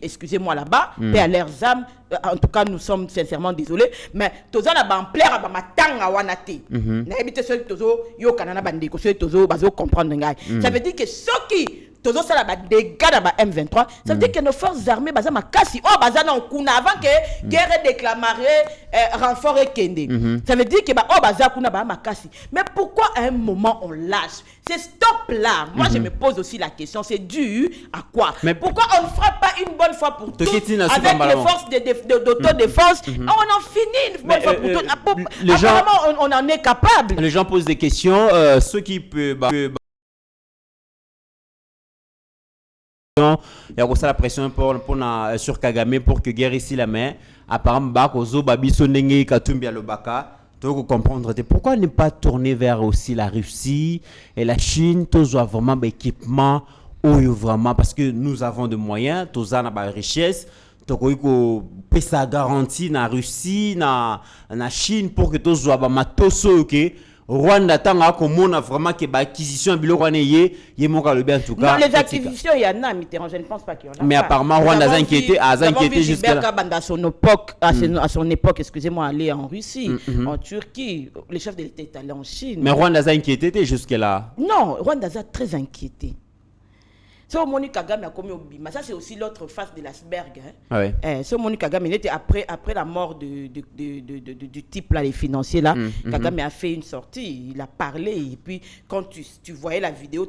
excusez-moi là-bas, paix à leurs âmes. En tout cas, nous sommes sincèrement désolés, mais toza na ba ampleur ba matanga wana te. Na ebité ceux tozo yo kanana bandeko ceux tozo bazo comprendre ngai. Ça veut dire que ceux qui Tozo sala ba dégâts dans ba M23, ça veut dire que nos forces armées baza makasi oh baza na kuna avant que guerre déclamerait renfort et kende. Ça veut dire que ba oh baza kuna ba makasi. Mais pourquoi à un moment on lâche? C'est stop là. Moi je me pose aussi la question, c'est dû à quoi? Mais pourquoi on ne fera pas une bonne fois pour toutes avec les forces d'autodéfense? On en finit une bonne fois pour toutes. Apparemment on en est capable. Les gens posent des questions, ceux qui peuvent il y a aussi la pression sur Kagame pour que guerre ici la main. Apparemment, Bakozo, Babiso, Nenge, Katumbi, Alobaka. Tu dois comprendre pourquoi ne pas tourner vers aussi la Russie et la Chine. Tu dois vraiment d'équipement, vraiment, parce que nous avons des moyens, tu as des richesses. Tu dois ça garantie na Russie, na Chine pour que tu sois matoso, ok. Rwanda tanga komona vraiment que ba acquisition biloko wana yé moka le bien en tout cas. Non, les acquisitions il y en a Mitterrand, je ne pense pas qu'il y en a. Mais apparemment Rwanda a inquiété jusqu'à là. À son époque, excusez-moi, aller en Russie, en Turquie, le chef de l'État est allé en Chine. Mais Rwanda a inquiété jusque là. Non, Rwanda a très inquiété. So Moni Kagame a commis au Bima, ça c'est aussi l'autre face de l'iceberg. Hein. Ouais. So Moni Kagame, il était après la mort du type là, les financiers là, Kagame a fait une sortie, il a parlé et puis quand tu voyais la vidéo,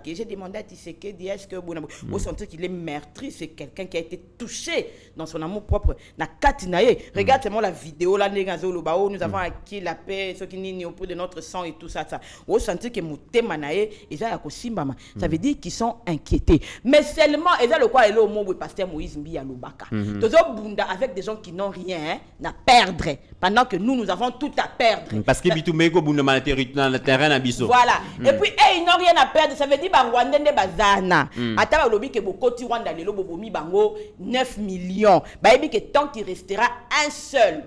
j'ai demandé à Tshisekedi est-ce que vous sentez qu'il est meurtri, c'est quelqu'un qui a été touché dans son amour propre. Na Katinaye, regarde seulement la vidéo là, nous avons acquis la paix, ceux qui n'y au bout de notre sang et tout ça. Vous sentez que Mouté Manaye, ils ont Kosimbama. Ça veut dire qu'ils sont inquiétés. Mais seulement, et ça le quoi est là au moment où le pasteur Moïse Mbiya Lobaka. Toujours bunda avec des gens qui n'ont rien à perdre, pendant que nous avons tout à perdre. Parce que bitu meko bunda dans le terrain à biso. Voilà. Et puis ils n'ont rien à perdre, ça veut dire ba Rwanda ne bazana. Ata ba lobi ke bokoti Rwanda lelo bobomi bango 9 millions. Ba yebi que tant qu'il restera un seul,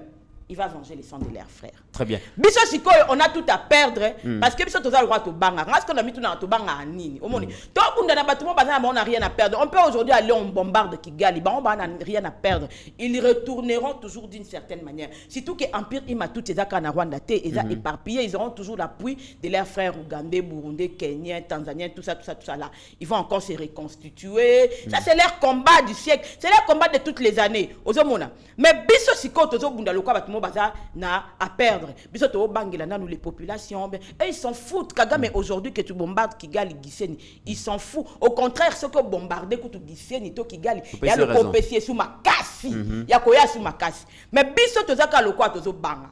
il va venger les sangs de leurs frères. Très bien. Biso siko on a tout à perdre parce que biso toza le droit to banga. Parce qu'on a mis tout dans to banga nini. Omoni. To bunda na batumo bazana on n'a rien à perdre. On peut aujourd'hui aller on bombarde Kigali, ba on n'a rien à perdre. Ils retourneront toujours d'une certaine manière. Surtout que empire ima tout ces na Rwanda té éparpillés, ils auront toujours l'appui de leurs frères ougandais, burundais, kenyans, tanzaniens, tout ça là. Ils vont encore se reconstituer. Ça c'est leur combat du siècle. C'est leur combat de toutes les années. Ozomona. Mais biso siko tozo bunda lokwa batumo bazana na à perdre. Les populations, ils s'en foutent. Kagame aujourd'hui que tu bombardes Kigali, Gisenyi, ils s'en foutent. Au contraire, ce que bombarder que tu Gisenyi, to Kigali, il y a le compétier sous ma casse, il y a quoi sous ma casse. Mais biso tozaka le quoi tozo banga.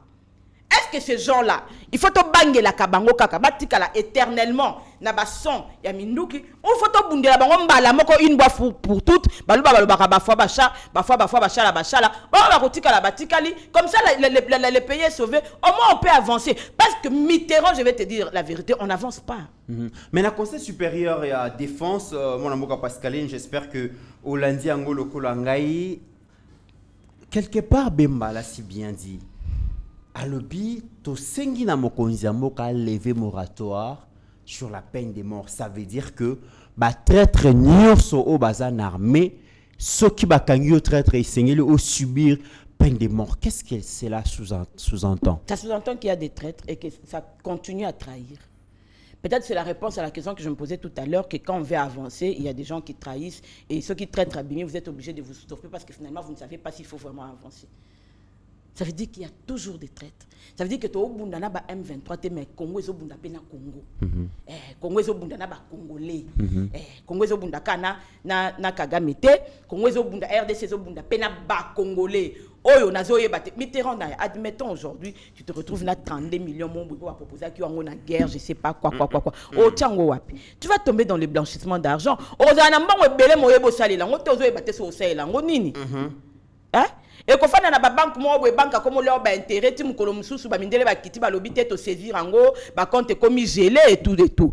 Est-ce que ces gens-là, il faut to banger la kabango kaka, batika la éternellement, na bason, ya minduki, on faut to bunde la bango mbala moko une fois pour toutes, baluba balubaka bafwa bacha la bachala, on va kotika la batikali, comme ça le pays est sauvé, au moins on peut avancer. Parce que Mitterrand, je vais te dire la vérité, on n'avance pas. Mais le Conseil supérieur et à défense, mon amour Pascaline, j'espère que Olandi Angolo Kolangai, quelque part, Bemba l'a si bien dit. Alobi, to sengi na mokonzi moka lever moratoire sur la peine de mort. Ça veut dire que ba traître nyonso o bazan armé, ceux qui ba kangi o traître et sengi o subir peine de mort. Qu'est-ce que cela sous-entend? Ça sous-entend qu'il y a des traîtres et que ça continue à trahir. Peut-être c'est la réponse à la question que je me posais tout à l'heure, que quand on veut avancer, il y a des gens qui trahissent et ceux qui traitent abîmés, vous êtes obligés de vous stopper parce que finalement vous ne savez pas s'il faut vraiment avancer. Ça veut dire qu'il y a toujours des traites. Ça veut dire que tu as un M23, mais Congo est au Congo. Congo est au Congolais. Congo est au na Kagame, Congo est au RDC est au Congolais. Oyo nazoye bate Mitterrand admettons aujourd'hui tu te retrouves na 32 millions mon bout va proposer qui ont une guerre je sais pas quoi au tiango wapi tu vas tomber dans le blanchissement d'argent ozana mbongo ebele moyebo salela ngo tozoye bate so salela ngo nini hein et qu'on fait na ba banque mo bo banque comme leur ba intérêt ti mukolo mususu ba mindele ba kiti ba lobi te to saisir ango ba compte commis gelé et tout tous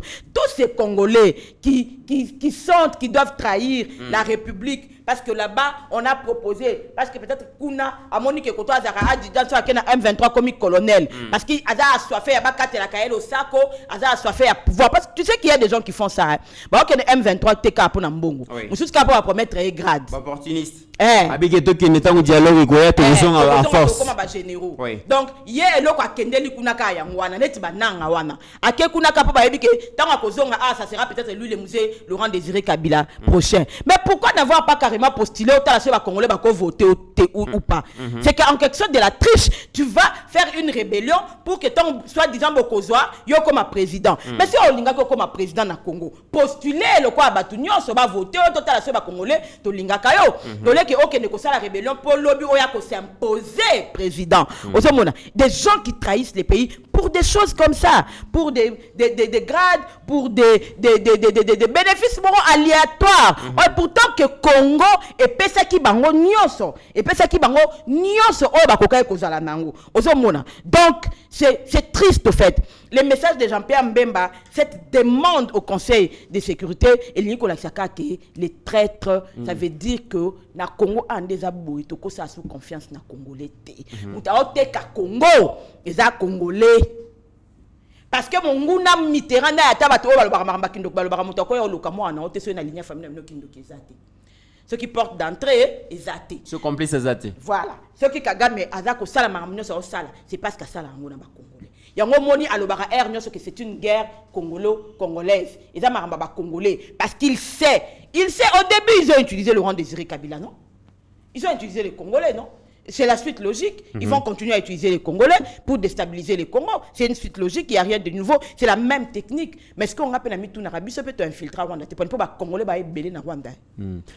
ces Congolais qui sentent qu'ils doivent trahir la République parce que là-bas on a proposé parce que peut-être kuna a Monique Koto azara adjudant so akena M23 comme colonel parce qu'il a assoiffé ya ba katela kaelo sako a assoiffé à pouvoir parce que tu sais qu'il y a des gens qui font ça hein. Ba okene M23 teka pour na mbongo mususu ka pour promettre grade opportuniste Avec tout qui n'est pas un dialogue égoïste, ils sont en force. Comme généraux. Oui. Donc, hier, l'eau a kendeli kunaka yangwana, net bananga wana. Ake kunaka pour baébike, tant à kozonga, ça sera peut-être lui le musée Laurent Désiré Kabila prochain. Mais pourquoi n'avoir pas carrément postulé au Talassé Congolais bako voter ou pas? C'est qu'en quelque sorte de la triche, tu vas faire une rébellion pour que ton soi-disant Bokozwa, yo comme président. Mais si on linga comme président na Congo, postuler le quoi batunyo, so va voter au Talassé Congolais, to linga kayo. Que ok ne la rébellion pour lobby oya ko s'imposer président. Des gens qui trahissent les pays pour des choses comme ça, pour des grades, pour des bénéfices moraux aléatoires. Pourtant que Congo et pesa ki bango nyonso o ba koka ko zala nango. Donc c'est triste au fait. Les messages de Jean-Pierre Mbemba, cette demande au Conseil de sécurité, et Nicolas Saka que les traîtres, ça veut dire que na Congo a des abouis, to ko sa sous confiance na Congolais té. Mutaote ka Congo, eza Congolais. Parce que mon nguna Mitterrand na ata bato balobaka maramba kindo balobaka mutako ya oluka mo na ote so na ligne famille na kindo kezate. Ceux qui portent d'entrée, ezate. Ce complice ezate. Voilà. Ceux qui Kagame azako sala maramba so sala, c'est parce que sala ngona ba Congolais. Yango moni alobaka que c'est une guerre congolaise. Ils ont maramba congolais parce qu'il sait. Il sait au début ils ont utilisé Laurent Désiré Kabila, non? Ils ont utilisé les Congolais, non? C'est la suite logique. Ils vont continuer à utiliser les Congolais pour déstabiliser les Congo. C'est une suite logique, il n'y a rien de nouveau. C'est la même technique. Mais ce qu'on appelle tout Narabi, ça peut être infiltré à Rwanda. Tu ne peux pas Congolais belé dans Rwanda.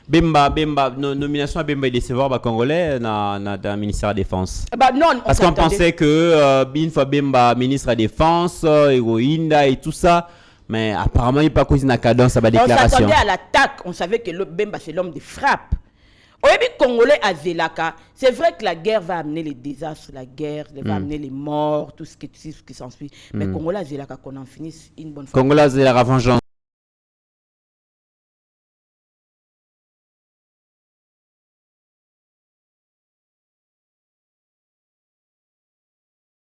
Bemba, nomination à Bemba et décevoir Congolais dans le ministère de la Défense. Non, parce qu'on pensait que une fois Bemba ministre de la Défense, Egoïnda et tout ça. Mais apparemment, il n'y a pas cause de cadence à la déclaration. On s'attendait à l'attaque. On savait que le Bemba, c'est l'homme de frappe. Au Congolais à Zelaka, c'est vrai que la guerre va amener les désastres, la guerre va amener les morts, tout ce qui s'ensuit. Mais Congolais à Zelaka, qu'on en finisse une bonne fois. Congolais à Zelaka, vengeance.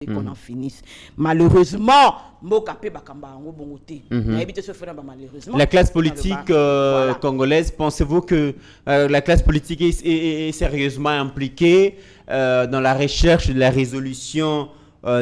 Qu'on en finisse. Malheureusement, la classe politique congolaise, pensez-vous que la classe politique est sérieusement impliquée dans la recherche de la résolution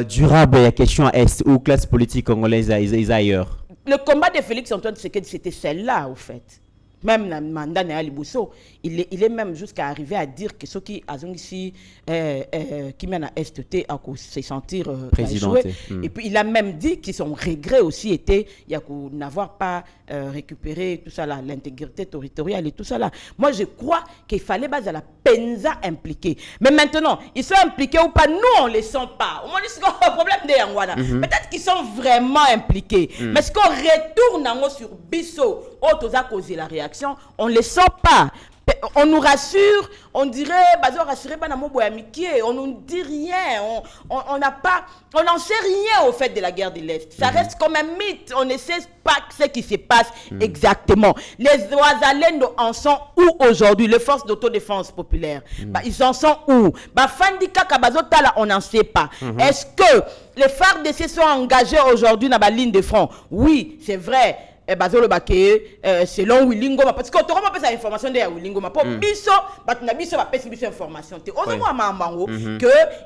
durable de la question est ou classe politique congolaise ailleurs? Le combat de Félix Antoine Tshisekedi, c'était celle-là, au fait. Même le mandat de Liboso, il est même jusqu'à arriver à dire que ceux qui ont ici, qui mènent à STT, à se sentir président. Et puis il a même dit que son regret aussi était n'avoir pas récupéré tout ça là, l'intégrité territoriale et tout ça là. Moi je crois qu'il fallait baser la Penza impliquée. Mais maintenant, ils sont impliqués ou pas, nous on les sent pas. Au moins c'est un problème de Yangwana. Peut-être qu'ils sont vraiment impliqués. Mais ce qu'on retourne sur Bisso, autres à causer la réaction, on ne les sent pas. On nous rassure, on dirait, on nous dit rien, on n'en sait rien au fait de la guerre de l'Est. Ça reste comme un mythe, on ne sait pas ce qui se passe exactement. Les Ouazalendo en sont où aujourd'hui, les forces d'autodéfense populaire? Ils en sont où? Fandika Kabazotala, on n'en sait pas. Est-ce que les FARDC sont engagés aujourd'hui dans la ligne de front? Oui, c'est vrai. Selon Willingoma, parce que tu as pas information de Willingoma. Pour Bisso, Bisso va passer biso information. Que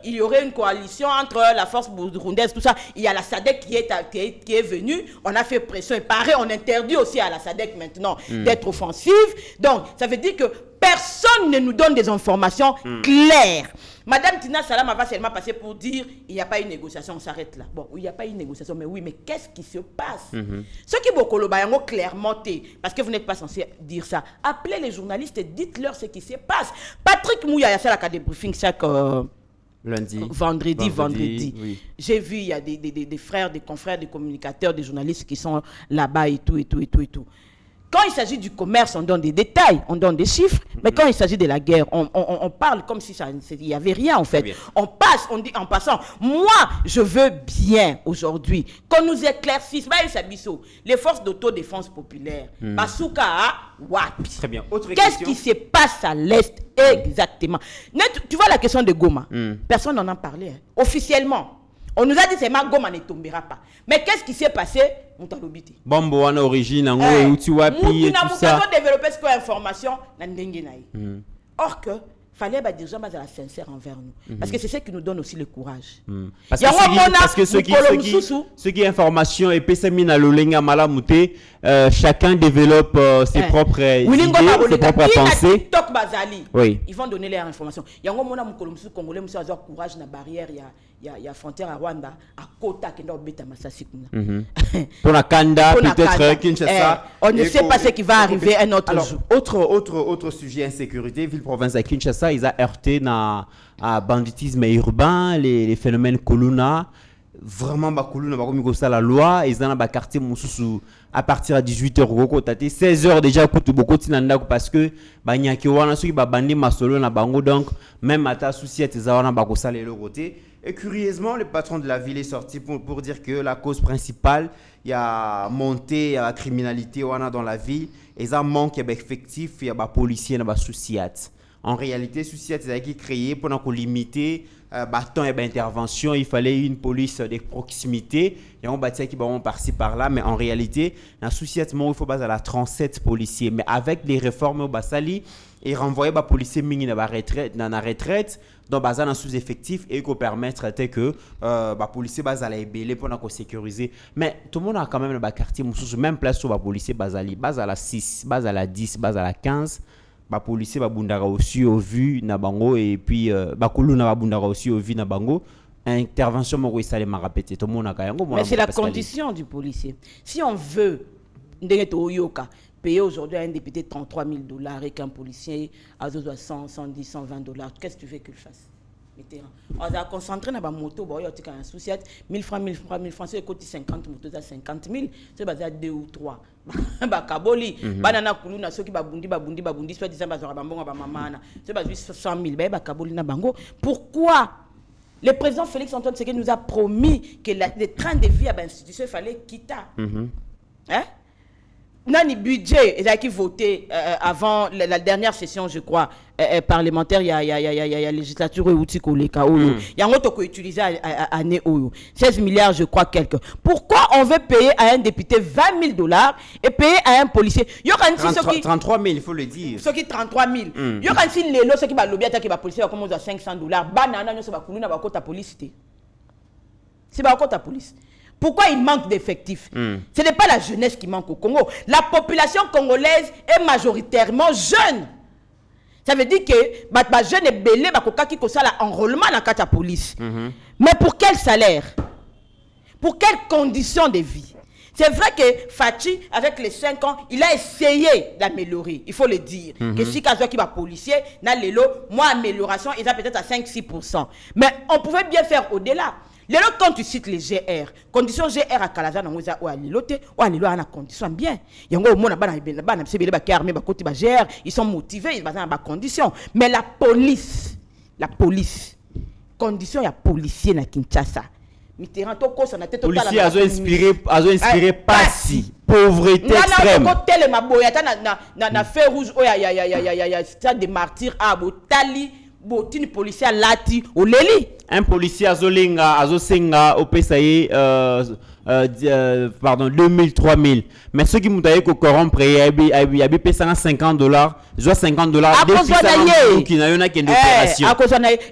il y aurait une coalition entre la force burundaise, tout ça. Il y a la SADC qui est venue. On a fait pression et pareil, on interdit aussi à la SADC maintenant d'être offensive. Donc, ça veut dire que personne ne nous donne des informations claires. Madame Tina Salama va seulement passer pour dire il n'y a pas une négociation, on s'arrête là. Bon, il n'y a pas une négociation, mais oui, mais qu'est-ce qui se passe? Ceux qui beaucoup clairement, parce que vous n'êtes pas censé dire ça, appelez les journalistes et dites-leur ce qui se passe. Patrick Mouya, il y a des briefings chaque vendredi. Oui. J'ai vu, il y a des frères, des confrères, des communicateurs, des journalistes qui sont là-bas et tout. Quand il s'agit du commerce, on donne des détails, on donne des chiffres, mais quand il s'agit de la guerre, on parle comme si il n'y avait rien en fait. On passe, on dit en passant, moi je veux bien aujourd'hui qu'on nous éclaircisse, les forces d'autodéfense populaire, Basuka à Wapi. Très bien. Autre Qu'est-ce qui se passe à l'Est exactement? Tu vois la question de Goma, personne n'en a parlé, hein. Officiellement. On nous a dit que Goma ne tombera pas. Mais qu'est-ce qui s'est passé? Bombo en origine, en haut, tu vois, puis tout ça. Nous avons développé cette information. Or que fallait des gens sincères envers nous. Parce que c'est ce qui nous donne aussi le courage. Parce que ceux qui information et pesemina lolenga malamute, chacun développe ses propres idées, ses propres pensées. TikTok bazali. Oui. Ils vont donner leurs informations. Yango mona mukolomsu congolais musa avoir courage na barrière il y a frontière à Rwanda à Kota qui doit beta masasi kuna. Pour la Kanda peut-être Kinshasa. On ne sait pas ce qui va arriver un autre jour. Autre sujet insécurité, ville province à Kinshasa, ils ont heurté à banditisme urbain, les phénomènes Koluna. Vraiment Koluna ba la loi, ils ont un quartier mususu à partir à 18h goko tati 16h déjà kutu beaucoup tinanda parce que banyaki wana soki ba bandi masolo na bango donc même ata souciete za wana ba ko sala le côté. Et curieusement, le patron de la ville est sorti pour dire que la cause principale, il y a montée à la criminalité dans la ville, et ça manque d'effectifs, il y a des policiers, il y a des souciats. En réalité, souciats, c'est qui créé pour limiter temps et intervention, il fallait une police de proximité. Il y a un bâtiment qui va par-ci par-là, mais en réalité, dans souciats, il faut baser à la 37 policiers. Mais avec les réformes au Bassali, et renvoyer les policiers dans la retraite, donc basé en sous-effectif et qu'on permettre que les policiers basent à la ébélé pour sécuriser. Mais tout le monde a quand même le quartier, même place sur les policiers base à la 6, base à la 10, base à la 15. Les policiers babundara aussi au vu na bango et puis bakulu na babundara aussi au vu na bango. Intervention moi ça les m'a répété tout le monde a quand même. Mais c'est la condition du policier. Si on veut payer aujourd'hui à un député $33,000 et qu'un policier a 100, 110, 120 $, qu'est-ce que tu veux qu'il fasse? On a concentré dans la moto, il y a un souci, 1000 francs, c'est côté 50 motos à 50 000, c'est basé à 2 ou 3. Kaboli, banana kuluna, ceux qui babundi, soit disant bazora bambonga bamamana, c'est basé 100 000, kaboli na bango. Pourquoi? Le président Félix Antoine Tshisekedi nous a promis que le train de vie à l'institution, il fallait quitter. Hein? Nani budget il a qui voté avant la dernière session je crois parlementaire il y a législature outil koleka oyo il y a un autre qui utilisé année oyo 16 milliards je crois quelque. Pourquoi on veut payer à un député $20,000 et payer à un policier 33 000 il faut le dire ceux qui 33 000 il y a quand si lelo ceux qui va lobby attaquer ba policier comme à $500 banana nyo se ba kuluna ba kota police c'est ba kota police. Pourquoi il manque d'effectifs? Ce n'est pas la jeunesse qui manque au Congo. La population congolaise est majoritairement jeune. Ça veut dire que les jeunes sont belés, qui ont l'enrôlement dans la police. Mais pour quel salaire? Pour quelles conditions de vie? C'est vrai que Fachi, avec les 5 ans, il a essayé d'améliorer, il faut le dire. Que si quelqu'un qui va policier, moi, amélioration, il a peut-être à 5-6%. Mais on pouvait bien faire au-delà. Quand tu cites les GR, conditions GR à Kalaza, ou à Lilote, ou à Lilo, on a conditions bien. Ils sont motivés, ils ont des conditions. Mais la police, condition, il y a policier na Kinshasa. Policiers ont inspiré Passy, pauvreté extrême. Na feu rouge, il y a stade de martyrs à Botali. Botine policier lati oleli un policier azosenga opesaye pardon 2000 3000 mais ceux qui m'ont ko corrompre yabi pesa $50 soit $50 qui n'a eu qu'une opération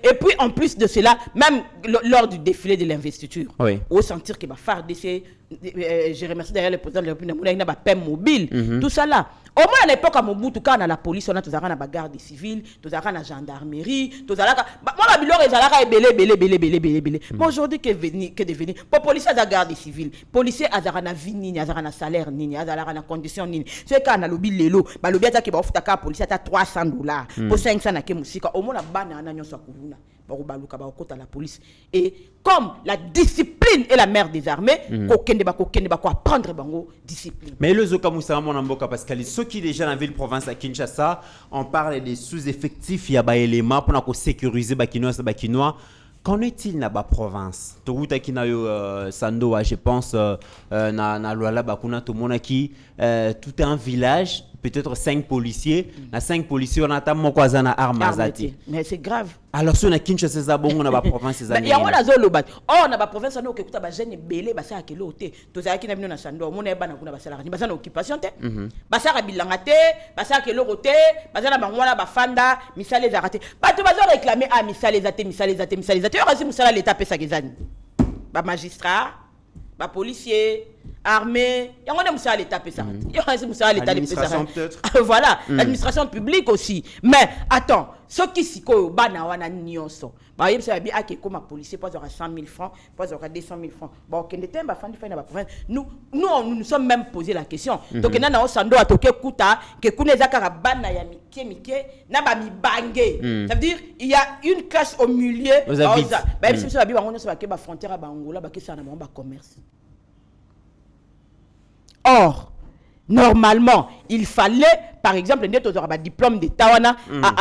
et puis en plus de cela même lors du défilé de l'investiture au sentir que va faire je remercie derrière le président de la République il y a pas paix mobile tout ça là au moins à l'époque à Mobutu quand on a la police on a tous à la garde civile tous à la gendarmerie tous à la moi la bilor est à la belé mais aujourd'hui que devenir pour policier à la garde civile policier à la vie ni à la salaire ni à la condition ni c'est quand on a lobby lelo ba lobby à qui va offrir à policier à $300 pour 500 na ke musika au moins la bana na nyoso kuluna la police et comme la discipline est la mère des armées ko apprendre bango discipline. Mais le zoka moussa mon amboka parce que ceux qui déjà dans la ville province à Kinshasa on parle des sous-effectifs il y a ba éléments pour sécuriser bakinois. Qu'en est-il dans la province? Tout Sandoa, je pense, na Luala Bakuna, tout le monde qui tout est un village. peut-être 5 policiers. Na 5 policiers, on attend mon cousin à armes. Mais c'est grave. Alors, si on a Kinshasa, c'est bon, on a la province. Il y a une zone on a la province, on a écouté les jeunes belés, basa à quel côté. Tous ceux qui n'ont pas sando, mon ébana kuna basala, ni basana occupation te. Basa à bilangate, basa à quel côté, basa na bangwana bafanda, misale zarate. Pas tout basa réclamer à misale zate, misale zate, misale zate. On a dit misala l'état pesa gizani. Ba magistrat, ba policier. Armée, il y a un monsieur à l'État, il y a un monsieur à l'État, voilà, l'administration publique aussi. Mais attends, ceux qui s'y connaissent, bana nyonso. Bah, il y a bien que comme policier, pas 100 000 francs, pas 200 000 francs. Bon, quand était ma fin de fin de la province, nous nous sommes même posé la question. Donc, il y a un sando à toquer kuta, que kuneza karabana ya mike, n'a pas mi bangé. Ça veut dire, il y a une classe au milieu. Bah, si vous avez une frontière à Bangola, bah, que ça n'a pas commerce. Or, normalement, il fallait, par exemple, un diplôme d'État,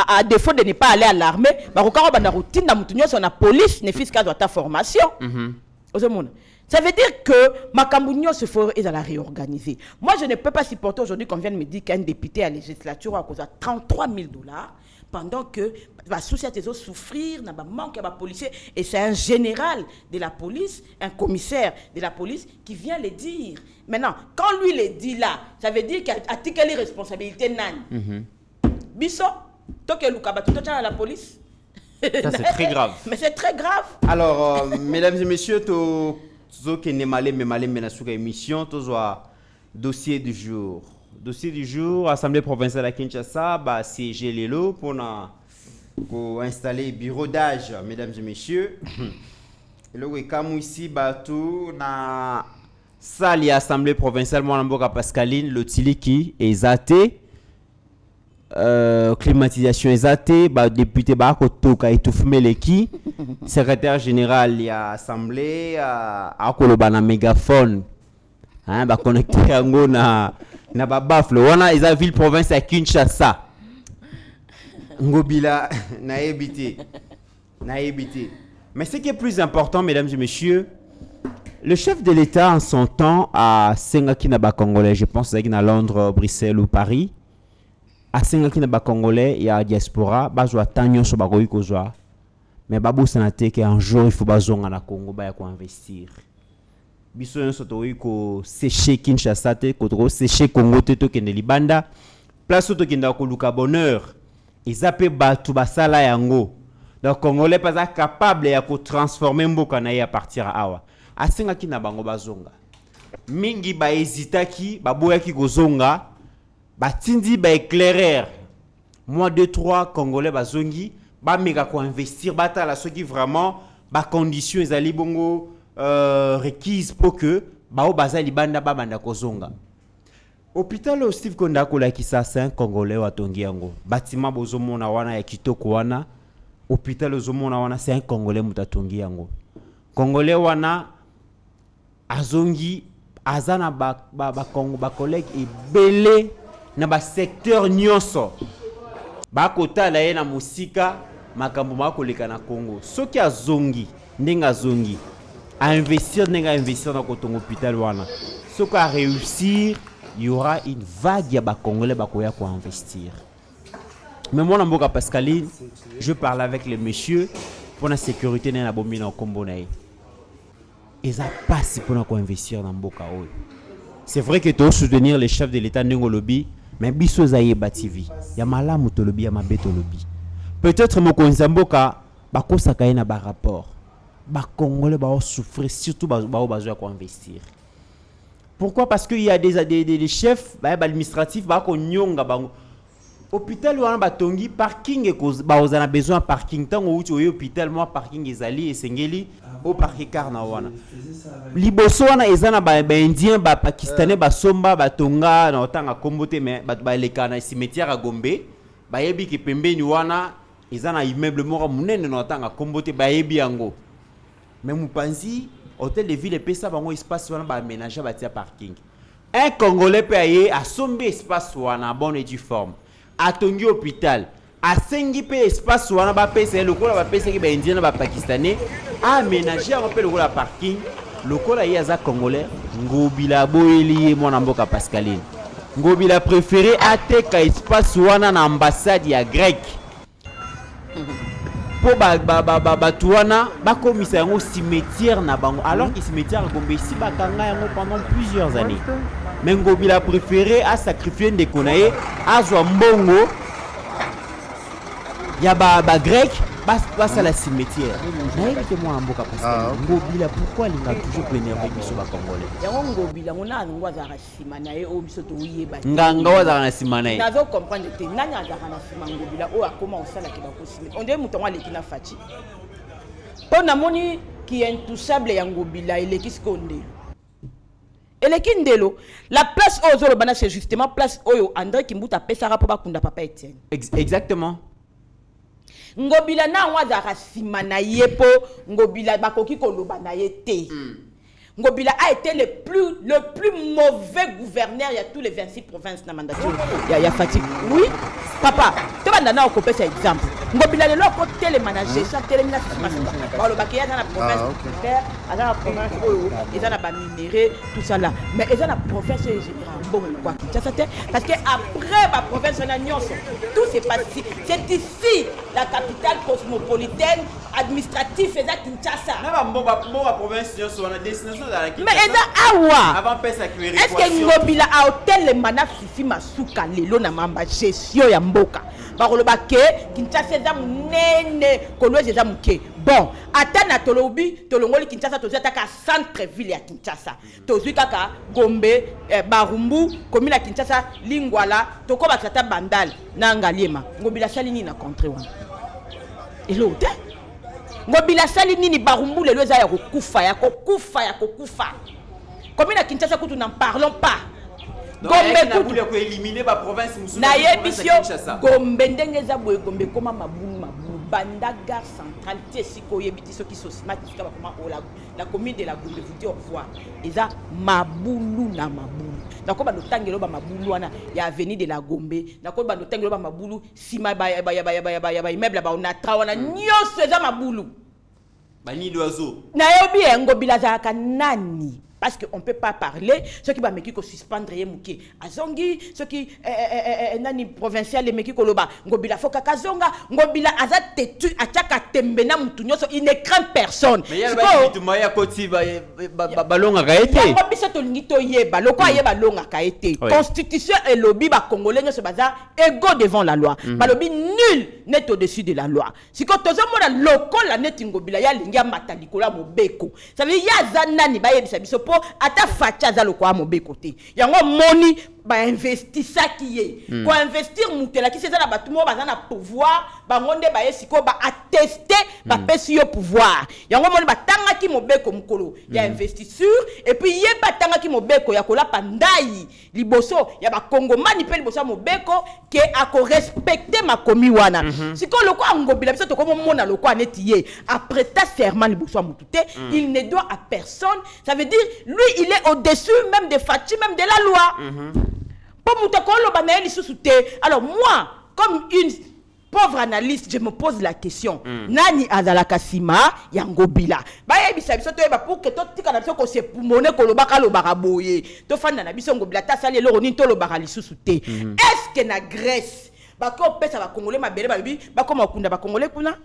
à défaut de ne pas aller à l'armée, la routine de la police ne fait qu'à ta formation. Ça veut dire que ma Cameroun se ferait à la réorganiser. Moi, je ne peux pas supporter aujourd'hui qu'on vienne me dire qu'un député à la législature a causé 33 000 $. Pendant que la société va souffrir, n'a pas manque à policier, et c'est un général de la police, un commissaire de la police qui vient le dire. Maintenant, quand lui le dit là, ça veut dire qu'il a quelle responsabilité nan. Bisso, toi que Luka Batu, tu as la police. Ça c'est très grave. Mais c'est très grave. Alors, mesdames et messieurs, tout ce qui est malé, mais sur émission, tout ce dossier du jour. Dossier du jour, Assemblée provinciale à Kinshasa, c'est Gélélo pour installer bureau d'âge, mesdames et messieurs. Et là, comme ici, tout na salle Assemblée provinciale, moi, Mboka Pascaline, le Tiliki, exaté, climatisation exaté, député Bakotoka et Toufmeleki, secrétaire général de l'Assemblée, à Kolobana mégaphone, connecté à Ngona. Na babaflo wana eza ville province à Kinshasa ngobila na ebité mais ce qui est plus important, mesdames et messieurs, le chef de l'État en son temps à Sengaki na ba Congolais, je pense à Londres, Bruxelles ou Paris, à Sengaki na ba Congolais et à diaspora bazwa tanyo so bakoyi kozwa mais babu sanate que un jour il faut bazonga na Congo ba ya ko investir. Biso yon soto ko sécher Kinshasa te ko sécher Congo te to kende libanda place to kenda ko luka bonheur izape batu basala yango donc Congolais pas capable ya ko transformer mboka na ya partir awa asenga kina bango bazonga mingi ba hésitaki baboyaki kozonga batindi ba éclaireur mois 2-3 Congolais bazongi ba mega ko investir batala ceux qui vraiment ba conditions ezali bongo requise pour que bao bazali banda babanda kozonga. Hôpital Steve Kondako la kisa 5 Congolais watongi yango. Bâtiment bozomona wana ya kitoko wana. Hôpital ozomona wana c'est un Congolais mutatongi yango. Congolais wana azongi azana ba Congo ba collègue ebele na ba secteur nyonso. Ba kota la na musika makambo makoleka na Congo. Soki azongi ndenga zongi à investir dans le hôpital wana. Ce qui a réussir, il y aura une vague de Congolais qui vont investir. Mais moi, Mboka Pascaline, je parle avec les messieurs pour la sécurité de la bombe dans Combo. Ils n'ont pas si pour investir dans Mboka. C'est vrai que tu dois soutenir les chefs de l'État Ndengolobi, mais biso zaye bativi. Ya malamu tolobi ya mabeto lobi. Peut-être mon Mboka bakosa kaina ba rapport. Les Congolais vont souffrir, surtout les besoin de investir. Pourquoi? Parce qu'il y a des chefs administratifs qui ont hôpital wana batongi parking ont besoin de parking. Tant que hôpital moi parking ezali esengeli au parking karna wana. Liboso wana ezana ba indien ba pakistanais ba somba batonga na otanga kombote mais ba leka na cimetière à Gombe. Ba yebi ki pembeni wana ezana immeuble moko munene na otanga kombote ba yebi yango. Mais Moupanzi, hôtel de ville et ça bango espace wana ba aménager ba tia parking. Un Congolais peut aller à sombe espace wana bonne et due forme. À tongi hôpital, à sengi pe espace wana ba pesa lokola ba pesa ki ba indien ba pakistanais aménager on peut lokola parking lokola yaza Congolais ngobila boeli mwana Mboka Pascaline. Ngobila préféré ateka espace wana na ambassade ya grec. Po batu wana bakomisa yango cimetière na bango alors que cimetière Gombe ici bakanga yango pendant plusieurs années. Mais Ngobila préféré a sacrifié ndeko na ye azwa mbongo ya ba grec bas à la cimetière. Moi en boka parce que Ngobila pourquoi il a toujours énervé biso ba congolais. Yango Ngobila ngona ngwa za rasima na ye o biso to yeba. Nganga wa za na sima na ye. Nazo comprendre te nani azaka na sima Ngobila o akoma osala ke ba kosime. On dirait mutonga lekina fati. Pona moni qui est intouchable ya Ngobila il est kiskonde. Eleki ndelo la place ozolo bana c'est justement place oyo André Kimbuta pesara po bakunda papa Etienne. Exactement. Ngobila na wazaka sima na ye po Ngobila bakoki koloba na ye te. Ngobila a été le plus mauvais gouverneur il y a tous les 26 provinces na mandature. Il y a Fatigue. Oui, papa, tu vas donner un copier cet exemple. Ngobila le loko télémanager, ça télémina ba lo bakia dans la province faire, dans la province oyo, ils ont ba minéré tout ça là. Mais ils ont la province général bon quoi qui ça parce que après la province na nyonso, tout s'est passé. C'est ici la capitale cosmopolitaine administrative c'est à Kinshasa. Na ba province nyonso wana destination. Mais awa avant pesa qui est-ce que Ngobila a hôtel le mana fifi masuka lelo na mamba gestion ya mboka bakoloba ke Kinshasa za munene kolweze za muke bon atana tolobi tolongoli Kinshasa tozwi ataka centre ville ya Kinshasa tozwi kaka Gombe Barumbu commune ya Kinshasa Lingwala tokoba tata Bandal na Ngaliema Ngobila sali ni na contre wana elote Ngobila sali nini Barumbu lelo za ya kokufa comme na Kinshasa kutu n'en parlons pas Gombe kutu ko éliminer ba province musu na yebisio Gombe ndenge za boye Gombe koma mabulu banda gare centrale tesiko yebiti soki sosimatika ba koma ola la commune de la Gombe vous dit au revoir eza mabulu na mabulu nakoba lotangelo ba mabulu wana ya avenue de la Gombe nakoba lotangelo ba mabulu sima ba immeuble ba onatra wana nyonso eza mabulu bani d'oiseau na yobi Ngobila za nani parce qu'on ne peut pas parler ceux qui va me ko suspendre yemuke azongi ceux qui nani provincial les meki koloba Ngobila foka kazonga Ngobila aza tetu ataka tembe na mutu nyonso il ne craint personne mais y'a ba bitu maya koti balonga kaete ya biso to ngito yeba loko ayeba longa kaete constitution et lobby ba congolais nyonso baza égaux devant la loi ba lobby nul n'est au-dessus de la loi siko tozo mona loko la net Ngobila ya lingia matalikola mobeko ça veut dire ya zanani ba yebisa biso po ata facha za lokwa mobeko te yango moni ba investissa qui est ko investir mutela ki seza na batumo baza na pouvoir bangonde ba yesiko ba attester ba pesi yo pouvoir yango moni batanga ki mobeko mukolo ya investisseur et puis ye batanga ki mobeko ya kola pandai liboso ya ba kongomani pe liboso mobeko ke ako respecter makomi wana siko lokwa Ngobila biso to ko mona lokwa neti ye après ta serment liboso mutute il ne doit à personne ça veut dire lui il est au-dessus même de Fachi même de la loi alors moi comme une pauvre analyste je me pose la question nani azalaka sima ya Ngobila ba yebisa biso to yeba pour que to tika na biso ko se pumone ko lobaka lobaka boye to fanda na biso Ngobila ta sali eloko ni to lobaka lisusu te est-ce que na Grèce ba ko pesa ba congolais mabele ba bibi ba koma kunda ba congolais kuna.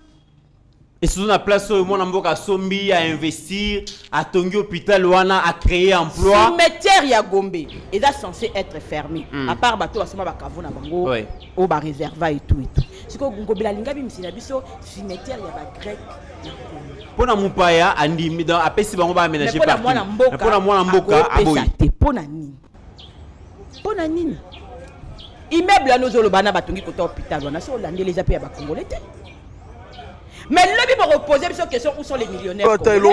Et surtout la place où mon amboka sombi a investir, a tongi hôpital wana a créé emploi. Cimetière ya Gombe est censé être fermé. À part bateau asoma ba kavona bango au ba réserva et tout. Siko Ngobila lingabi misina biso cimetière ya ba grec. Pona mupaya andimi dans apesi bango ba aménager partout. Pona mwana mboka aboyi. Pona nini? Pona nini? Immeuble anozolo bana batongi kota hôpital wana so landé les appels ya ba congolais. Mais le pour reposer cette question où sont les millionnaires congolais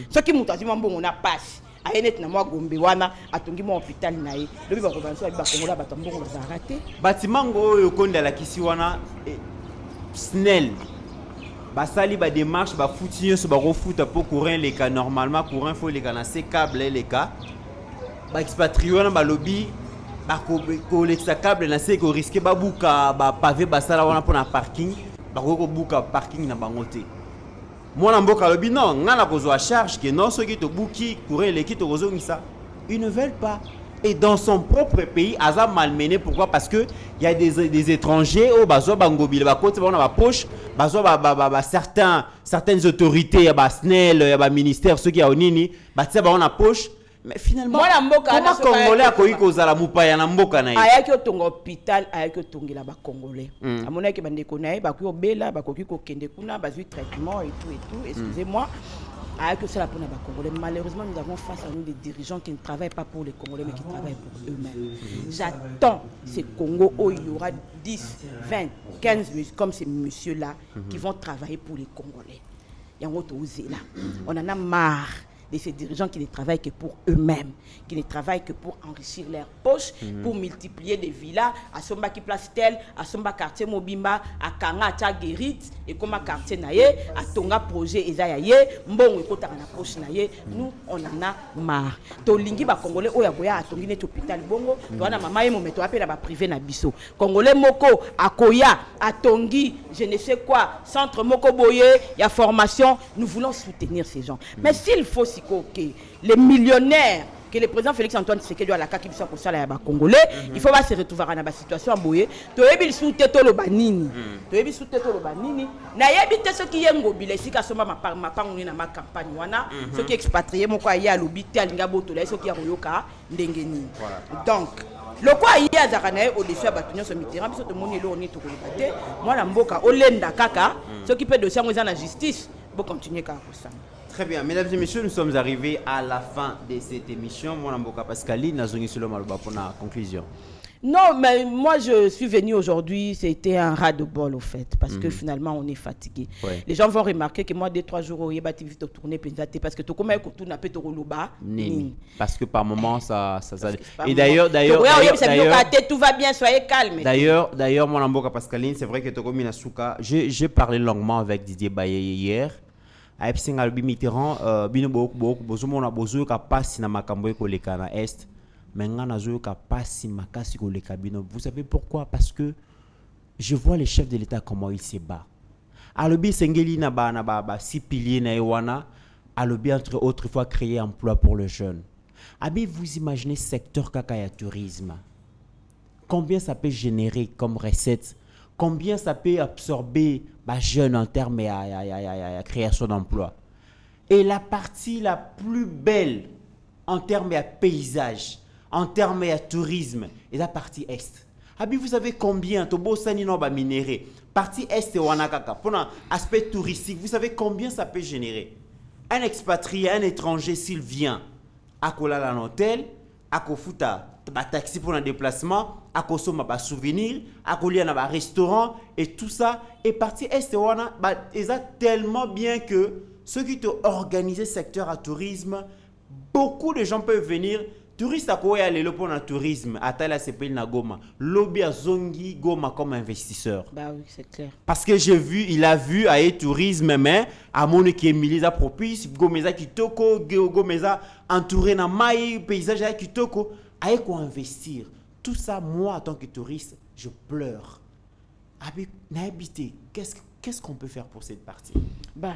ceux qui m'ont dit bon on a passe à net na moi Gombe wana atongi mo hôpital nae le ba revanso ba Kongola ba tambongo ba raté bâtiment oyo konda la kisi wana snel basali ba démarche ba foutinyo so ba refuta pour courant les cas normalement courant faut les cas na ces câbles les cas ba expatrié wana ba lobby ba ko lexa câble na c'est ko risquer ba buka ba pavé ba sala wana pour na parking ba ko buka parking na bangote mwana mboka lobi non ngana ko zo charge que non ceux qui te buki courir les qui te rozo ça ils ne veulent pas Et dans son propre pays, Aza malmené. Pourquoi? Parce que il y a des étrangers au bazo bangobi, le côté on a ma poche, bazo certaines autorités, ba SNEL, ba ministère, ceux qui a onini, ba tsa ba on a poche. Mais finalement, comment Congolais a koyi kozala mupaya na mboka na ye? Ayaki otonga hôpital, ayaki otongela ba Congolais. Amonaki bandeko na ye ba koyi obela, ba koyi kokende kuna, ba zui traitement et tout, excusez-moi. Ayaki osala pona ba Congolais. Malheureusement, nous avons face à nous des dirigeants qui ne travaillent pas pour les Congolais mais qui travaillent pour eux-mêmes. J'attends ces Congos où il y aura 10, 20, 15 comme ces messieurs-là qui vont travailler pour les Congolais. On en a marre de ces dirigeants qui ne travaillent que pour eux-mêmes, qui ne travaillent que pour enrichir leurs poches, pour multiplier des villas, à Somba qui place tel, à Somba quartier Mobimba, à Kanga, à Guérit, et comme à quartier Naye, à Tonga projet Ezayaye, Mbongo et Kota na poche Naye, nous on en a marre. Tolingi ba Congolais oya boya à Tongi net hôpital Bongo, toana mama yemo meto appelle ba privé na biso. Congolais moko à Koya, à Tongi, je ne sais quoi, centre Moko Boye, il y a formation, nous voulons soutenir ces gens. Mais s'il faut que les millionnaires que le président Félix Antoine Tshisekedi a la kaki bisa ko sala ya ba Congolais, il faut pas se retrouver dans la situation en boye. To yebi soute to lo banini. To yebi soute to lo banini. Na yebi te ceux qui yengo bile sika soma ma pangu na ma campagne wana, ceux qui expatriés moko ya lobité alinga boto la ceux qui aroyoka ndengeni. Donc le quoi il y a zakanae au dessus abatunyo so mitera biso to moni lo ni to ko libate. Moi la mboka olenda kaka, ceux qui peut dossier ngo za na justice, bo continuer ka ko ça. Très bien, mesdames et messieurs, nous sommes arrivés à la fin de cette émission. Moi, Mboka Pascaline, Nazongi Solo Maluba pour la conclusion. Non, mais moi je suis venu aujourd'hui, c'était un ras de bol au fait, parce que finalement on est fatigué. Ouais. Les gens vont remarquer que moi, 2-3 jours, au Yéba TV, je tourner parce que tu connais que tu n'as pas de roloba. Parce que par moment, ça. Et d'ailleurs, tout va bien, soyez calme. D'ailleurs, moi, Mboka Pascaline, c'est vrai que tu as mis Souka. J'ai parlé longuement avec Didier Baye hier. Aipsinga Mitterrand bino bozumo na bozu ka passe na makambo ekoleka na est mais ngana zo ka passe makasi koleka bino. Vous savez pourquoi? Parce que je vois les chefs de l'État comment ils se battent. Alobi sengeli na ba 6 piliers na ewana, alobi entre autres fois créer emploi pour les jeunes. Abi vous imaginez secteur kakaya tourisme. Combien ça peut générer comme recette? Combien ça peut absorber les jeunes en termes de création d'emplois? Et la partie la plus belle en termes de paysage, en termes de tourisme, est la partie est. Abi, vous savez combien Tobo Sanino va minérer? Partie est et Wanakaka, pour l'aspect touristique, vous savez combien ça peut générer? Un expatrié, un étranger, s'il vient à Kolala un hôtel, à Kofuta, taxi pour un déplacement, à consommer des souvenirs, à coller dans un restaurant et tout ça est parti est-ouana, ils ont tellement bien que ceux qui ont organisé le secteur à tourisme, beaucoup de gens peuvent venir. Touristes à quoi aller pour le tourisme, à Tala Sepel na Goma, lobby à Zongi Goma comme investisseur. Bah oui, c'est clair. Parce que il a vu à tourisme mais à mon qui est milisa propice, Gomeza Kitoko, Gomeza entouré na maï paysage à Kitoko, à quoi investir. Tout ça, moi, en tant que touriste, je pleure. Avec n'habité, qu'est-ce qu'on peut faire pour cette partie? Voilà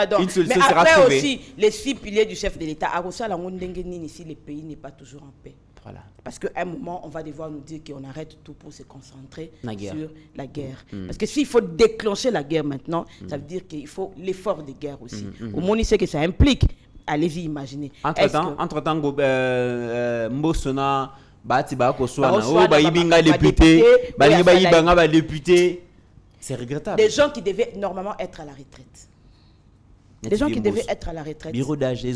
donc. Mais après aussi, les 6 piliers du chef de l'État, si le pays n'est pas toujours en paix. Voilà. Parce qu'à un moment, on va devoir nous dire qu'on arrête tout pour se concentrer sur la guerre. Parce que s'il faut déclencher la guerre maintenant, ça veut dire qu'il faut l'effort de guerre aussi. Au moins, il sait que ça implique. Allez-y, imaginez. Entre-temps, Mbosona, député, c'est regrettable. Des gens qui devaient normalement être à la retraite. Des gens qui devaient être à la retraite. Bureau d'âge, bureau d'âge,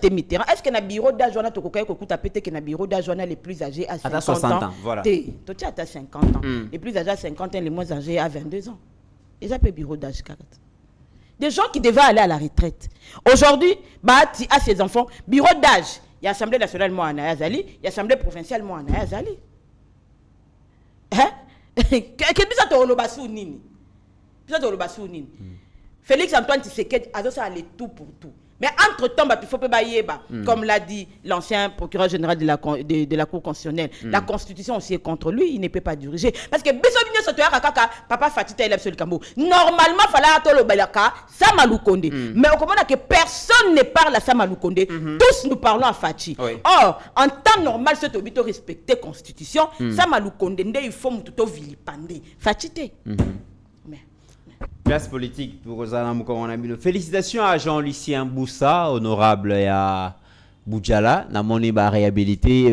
est-ce que le bureau d'âge, on a tout que le bureau d'âge, on a les plus âgés à 50 ans. Voilà. Tu as 50 ans. Les plus âgés à 50 ans, les moins âgés à 22 ans. Ils appellent bureau d'âge 40. Des gens qui devaient aller à la retraite. Aujourd'hui, à ses enfants, bureau d'âge. Il y a l'Assemblée nationale, moi, à Nayazali. Il y a l'Assemblée provinciale, moi, à Nayazali. Hein? Félix Antoine Tshisekedi a allé tout pour tout. Mais entre-temps, il faut pas comme l'a dit l'ancien procureur général de la Cour constitutionnelle, la Constitution aussi est contre lui, il ne peut pas diriger. Parce que papa Fatita et normalement, il fallait que Sama Lukonde. Mais au moment que personne ne parle à Sama Lukonde, tous nous parlons à Fachi. Oui. Or, en temps normal, c'est obligé de respecter la Constitution. Sama Lukonde, il faut tout vilipender. Fatite. Classe politique pour Rosanna, comme on a mis le. Félicitations à Jean-Lucien Boussa, honorable, et à Boudjala, na moni ba réhabilité,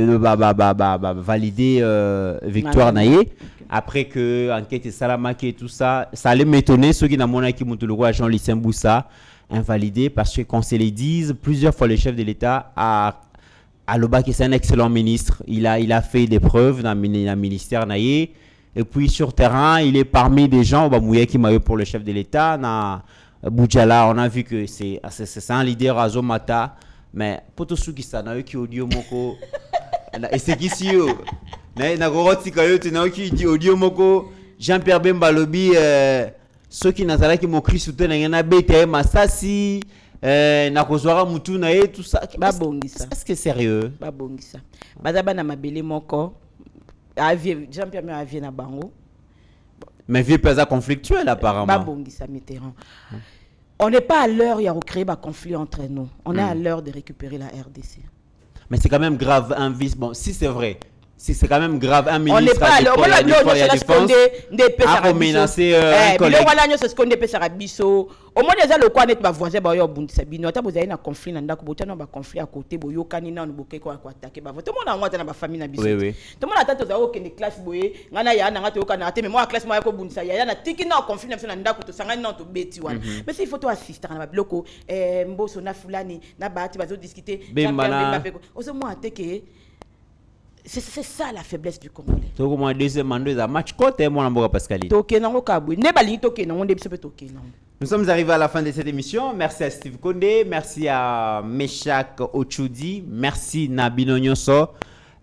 valider victoire naïe. Après que enquête Salamaki et tout ça, ça allait m'étonner ceux qui n'ont pas qui montent le roi Jean-Lucien Boussa invalidé parce que qu'on se les dise plusieurs fois le chef de l'État a l'Oba qui c'est un excellent ministre. Il a fait des preuves dans le ministère naïe. Et puis sur terrain, il est parmi des gens qui m'a eu pour le chef de l'État. Na Boudjala, on a vu que c'est un leader à Zomata. Mais pour tous ceux qui sont là, qui audio moko, et c'est qui si yo, na goroti kayo tu na qui dit audio moko, Jean-Pierre Bemba Lobi, ceux qui n'ont pas qui m'ont crié soutenir na ngana bete masasi, na kozwara mutu na et tout ça. Est-ce que c'est sérieux? Ba bongisa. Bazaba na mabele moko. Jean-Pierre me avie na bango. Mais vieux pas conflictuel apparemment. Ba bongisa Mitterrand. On n'est pas à l'heure, il y a recréé un conflit entre nous. On est à l'heure de récupérer la RDC. Mais c'est quand même grave un vice. Bon, si c'est vrai, si c'est quand même grave un ministre. On n'est pas à l'heure. On a menacé un collègue. C'est ce qu'on est à Bisso. Au moins, il y a le coin de voisin, il y a un conflit, il y a un conflit à côté, il y a un conflit à attaquer. Tout le monde a une famille. Tout le monde a une classe, il y a une classe, mais moi, la classe, il y a un conflit, mais s'il faut assister à un bloc, Mboso, Nafulani, Nabati, ils vont discuter. C'est ça la faiblesse du Congolais. Nous sommes arrivés à la fin de cette émission. Merci à Steve Kondé, merci à Meshak Ochudi, merci Nabino Nyoso,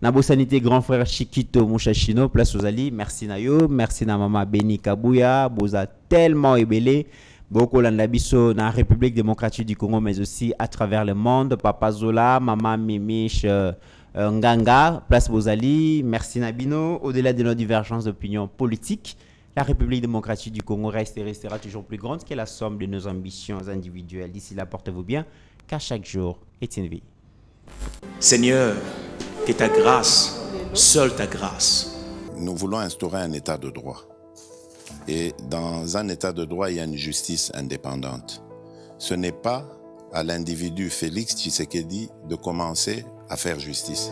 Nabo Sanité grand frère Chikito Mouchachino, place aux Ali, merci Nayo, merci na maman Beni Kabouya, Boza tellement ébélé, beaucoup l'andabiso na République démocratique du Congo, mais aussi à travers le monde, Papa Zola, maman Mimiche, Nganga, place Bozali, merci Nabino. Au-delà de nos divergences d'opinion politique, la République démocratique du Congo reste et restera toujours plus grande que la somme de nos ambitions individuelles. D'ici là, portez-vous bien, car chaque jour est une vie. Seigneur, que ta grâce, seule ta grâce. Nous voulons instaurer un état de droit. Et dans un état de droit, il y a une justice indépendante. Ce n'est pas à l'individu Félix Tshisekedi de commencer à faire justice.